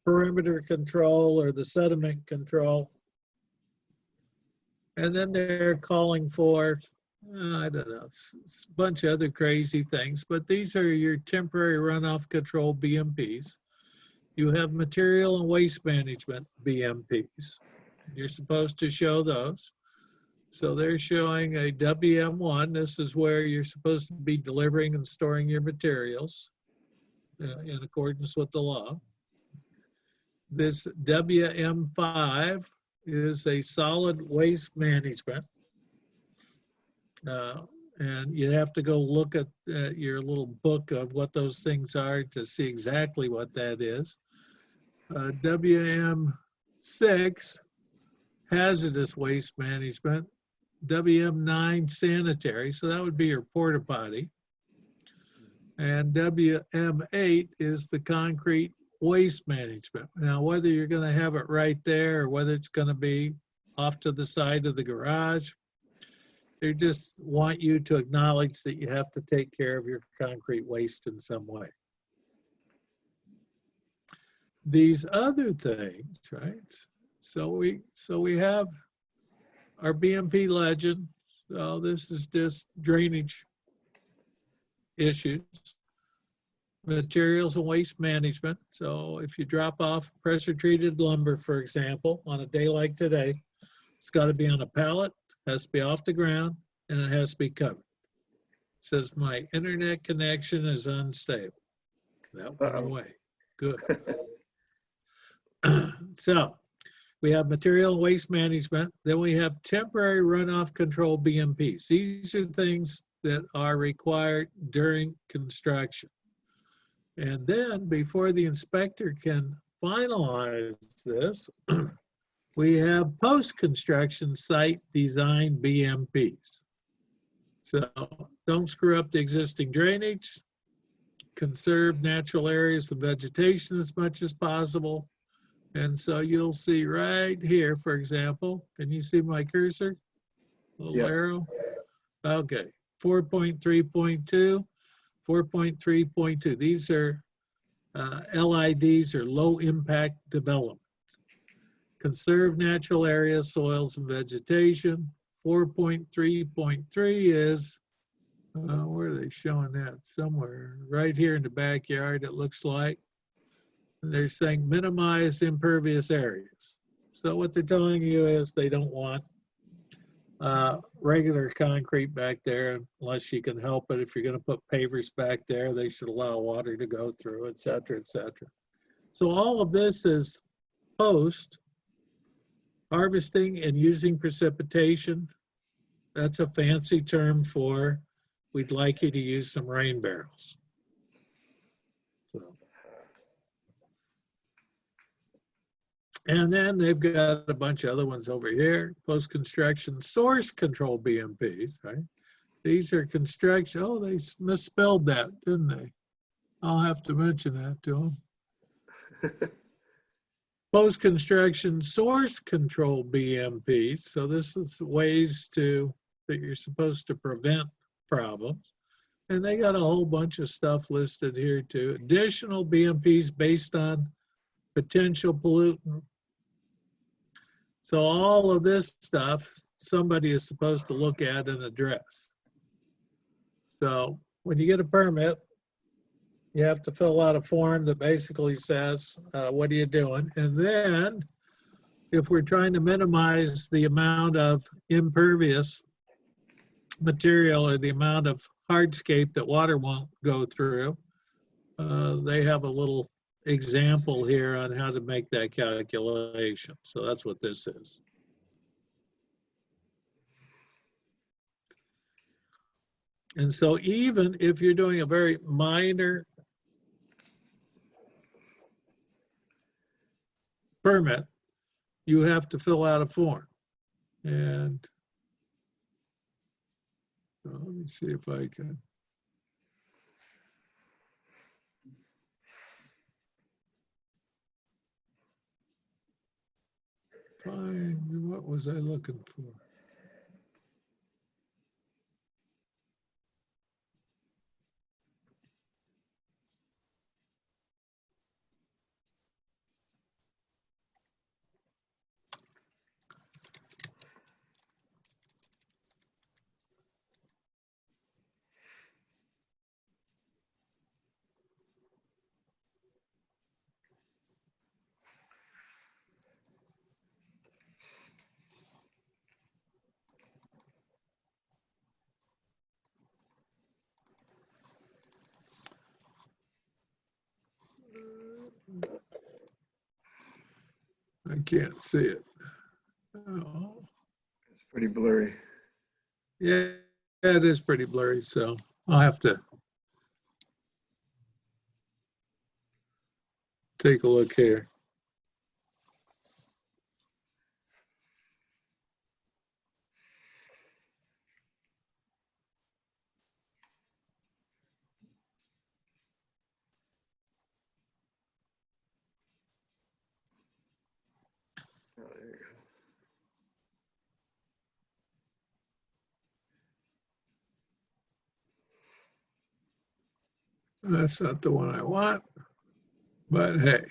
perimeter control or the sediment control. And then they're calling for, I don't know, a bunch of other crazy things, but these are your temporary runoff control BMPs. You have material and waste management BMPs. You're supposed to show those. So they're showing a WM1. This is where you're supposed to be delivering and storing your materials in accordance with the law. This WM5 is a solid waste management. And you have to go look at your little book of what those things are to see exactly what that is. WM6, hazardous waste management. WM9, sanitary, so that would be your porta potty. And WM8 is the concrete waste management. Now, whether you're going to have it right there or whether it's going to be off to the side of the garage, they just want you to acknowledge that you have to take care of your concrete waste in some way. These other things, right? So we have our BMP legend. So this is just drainage issues, materials and waste management. So if you drop off pressure treated lumber, for example, on a day like today, it's got to be on a pallet, has to be off the ground, and it has to be covered. It says my internet connection is unstable. That went away. Good. So we have material and waste management. Then we have temporary runoff control BMPs. These are things that are required during construction. And then before the inspector can finalize this, we have post-construction site design BMPs. So don't screw up the existing drainage, conserve natural areas of vegetation as much as possible. And so you'll see right here, for example, can you see my cursor? Little arrow? Okay, 4.3.2, 4.3.2. These are LIDs, or low impact development. Conserve natural areas, soils, and vegetation. 4.3.3 is, where are they showing that? Somewhere right here in the backyard, it looks like. And they're saying minimize impervious areas. So what they're telling you is they don't want regular concrete back there unless you can help it. If you're going to put pavers back there, they should allow water to go through, et cetera, et cetera. So all of this is post harvesting and using precipitation. That's a fancy term for we'd like you to use some rain barrels. So. And then they've got a bunch of other ones over here, post-construction source control BMPs, right? These are construction, oh, they misspelled that, didn't they? I'll have to mention that to them. Post-construction source control BMPs. So this is ways that you're supposed to prevent problems. And they got a whole bunch of stuff listed here too. Additional BMPs based on potential pollutant. So all of this stuff, somebody is supposed to look at and address. So when you get a permit, you have to fill out a form that basically says, what are you doing? And then if we're trying to minimize the amount of impervious material or the amount of hardscape that water won't go through, they have a little example here on how to make that calculation. So that's what this is. And so even if you're doing a very minor permit, you have to fill out a form. And let me see if I can find, what was I looking for? I can't see it. Oh, It's pretty blurry. yeah, it is pretty blurry, so I'll have to take a look here. Oh, there you go. That's not the one I want, but hey,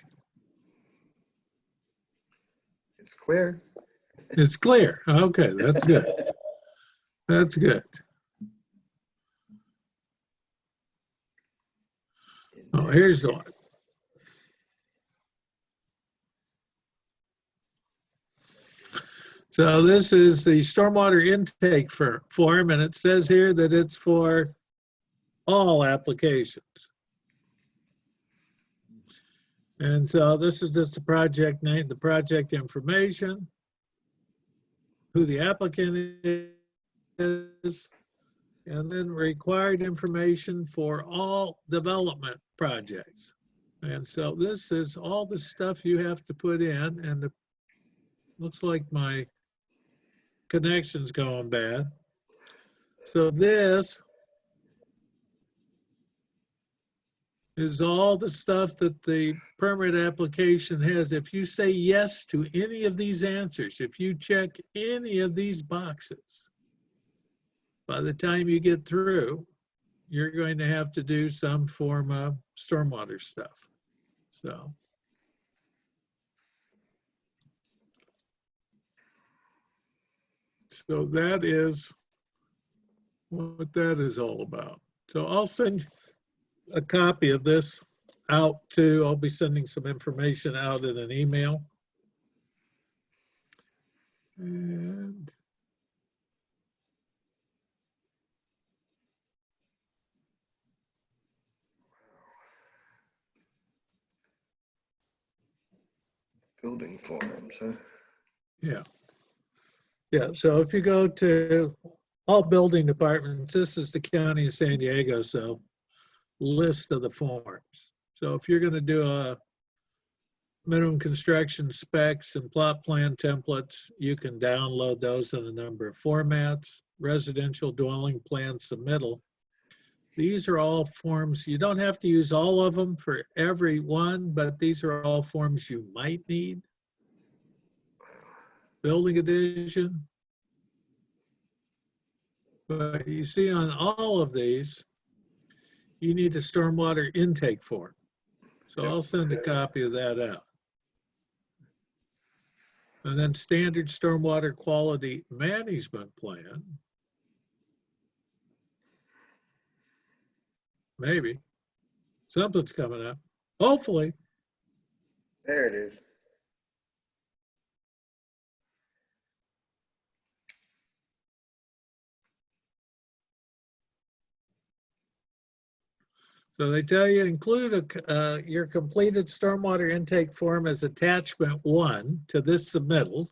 It's clear. it's clear. Okay, that's good. That's good. Oh, here's the one. So this is the stormwater intake form, and it says here that it's for all applications. And so this is just the project name, the project information, who the applicant is, and then required information for all development projects. And so this is all the stuff you have to put in, and it looks like my connection's going bad. So this is all the stuff that the permit application has. If you say yes to any of these answers, if you check any of these boxes, by the time you get through, you're going to have to do some form of stormwater stuff. So that is what that is all about. So I'll send a copy of this out to, I'll be sending some information out in an email. And Building forms, huh? yeah. Yeah, so if you go to all building departments, this is the county of San Diego, so list of the forms. So if you're gonna do a minimum construction specs and plot plan templates, you can download those in a number of formats. Residential dwelling plan submittal. These are all forms, you don't have to use all of them for every one, but these are all forms you might need. Building addition. But you see on all of these, you need a stormwater intake form. So I'll send a copy of that out. And then standard stormwater quality management plan. Maybe. Something's coming up. Hopefully. There it is. So they tell you include your completed stormwater intake form as attachment 1 to this submittal.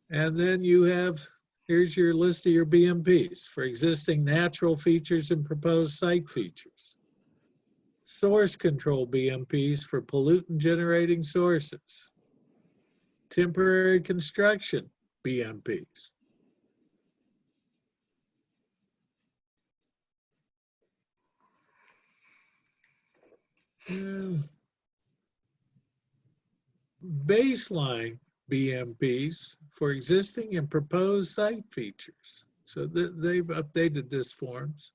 And then you have, here's your list of your BMPs for existing natural features and proposed site features. Source control BMPs for pollutant generating sources. Temporary construction BMPs. Baseline BMPs for existing and proposed site features. So they've updated this forms.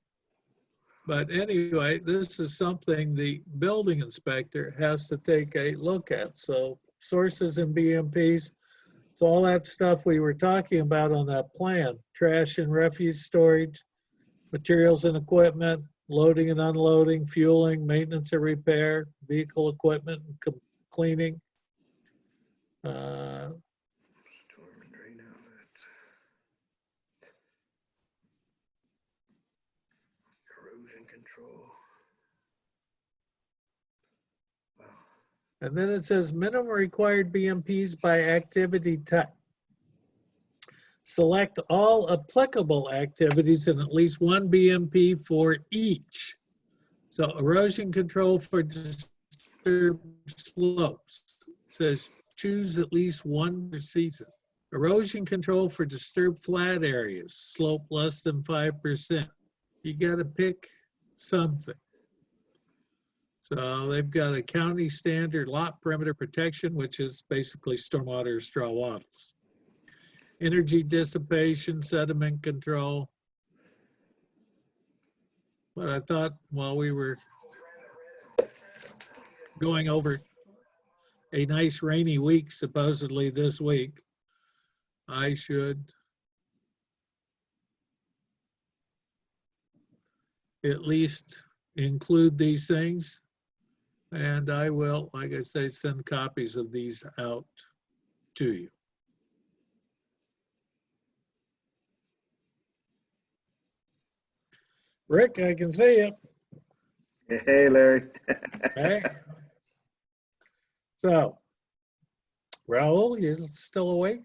But anyway, this is something the building inspector has to take a look at. So sources and BMPs, so all that stuff we were talking about on that plan, trash and refuse storage, materials and equipment, loading and unloading, fueling, maintenance and repair, vehicle equipment, cleaning. Storm and drain outlets. Erosion control. Wow. And then it says minimum required BMPs by activity type. Select all applicable activities and at least one BMP for each. So erosion control for disturbed slopes. It says choose at least one per season. Erosion control for disturbed flat areas, slope less than 5%. You gotta pick something. So they've got a county standard lot perimeter protection, which is basically stormwater straw wattles. Energy dissipation, sediment control. But I thought while we were going over a nice rainy week, supposedly this week, I should at least include these things. And I will, like I say, send copies of these out to you. Rick, I can see you. Hey, Larry. Okay. So, Raul, you still awake?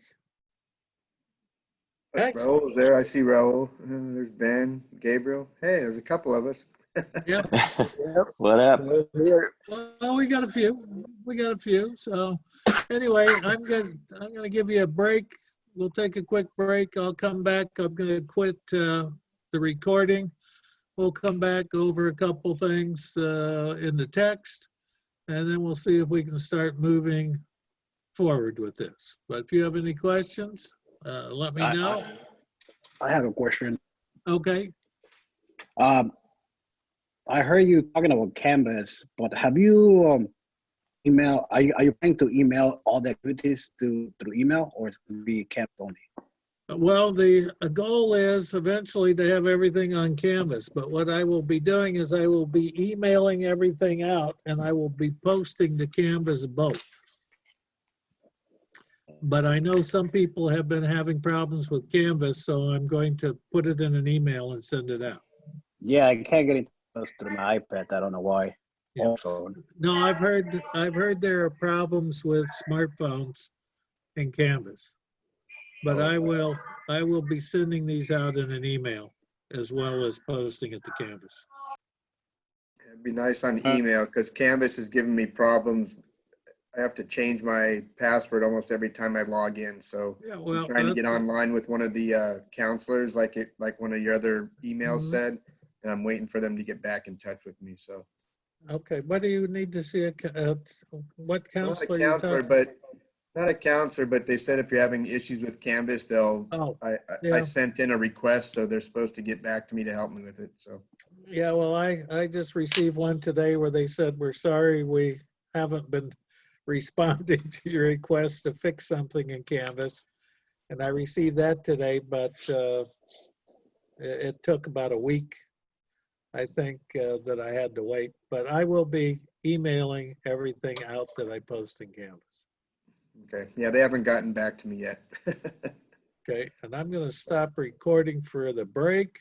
Excellent. Raul's there. I see Raul. There's Ben, Gabriel. Hey, there's a couple of us. Yep. What up? Well, we got a few. We got a few. So, anyway, I'm gonna give you a break. We'll take a quick break. I'll come back. I'm gonna quit the recording. We'll come back over a couple things in the text, and then we'll see if we can start moving forward with this. But if you have any questions, let me know. I have a question. Okay. I heard you talking about Canvas, but have you email? Are you planning to email all the activities through email, or it's going to be Canvas only? Well, the goal is eventually to have everything on Canvas, but what I will be doing is I will be emailing everything out and I will be posting to Canvas both. But I know some people have been having problems with Canvas, so I'm going to put it in an email and send it out. Yeah, I can't get into those through my iPad. I don't know why. Yeah. Also, No, I've heard there are problems with smartphones and Canvas. But I will be sending these out in an email as well as posting at the Canvas. It'd be nice on email because Canvas is giving me problems. I have to change my password almost every time I log in. So Yeah, I'm well, trying to get that's- online with one of the counselors, like one of your other emails Mhm. said, and I'm waiting for them to get back in touch with me. So Okay, what do you need to see? What not a counselor you counselor, talking? but not a counselor, but they said if you're having issues with Canvas, they'll. Oh, I yeah. sent in a request, so they're supposed to get back to me to help me with it. So Yeah, well, I just received one today where they said, we're sorry, we haven't been responding to your request to fix something in Canvas. And I received that today, but it took about a week, I think, that I had to wait. But I will be emailing everything out that I post in Canvas. okay, yeah, they haven't gotten back to me yet. Okay, and I'm gonna stop recording for the break.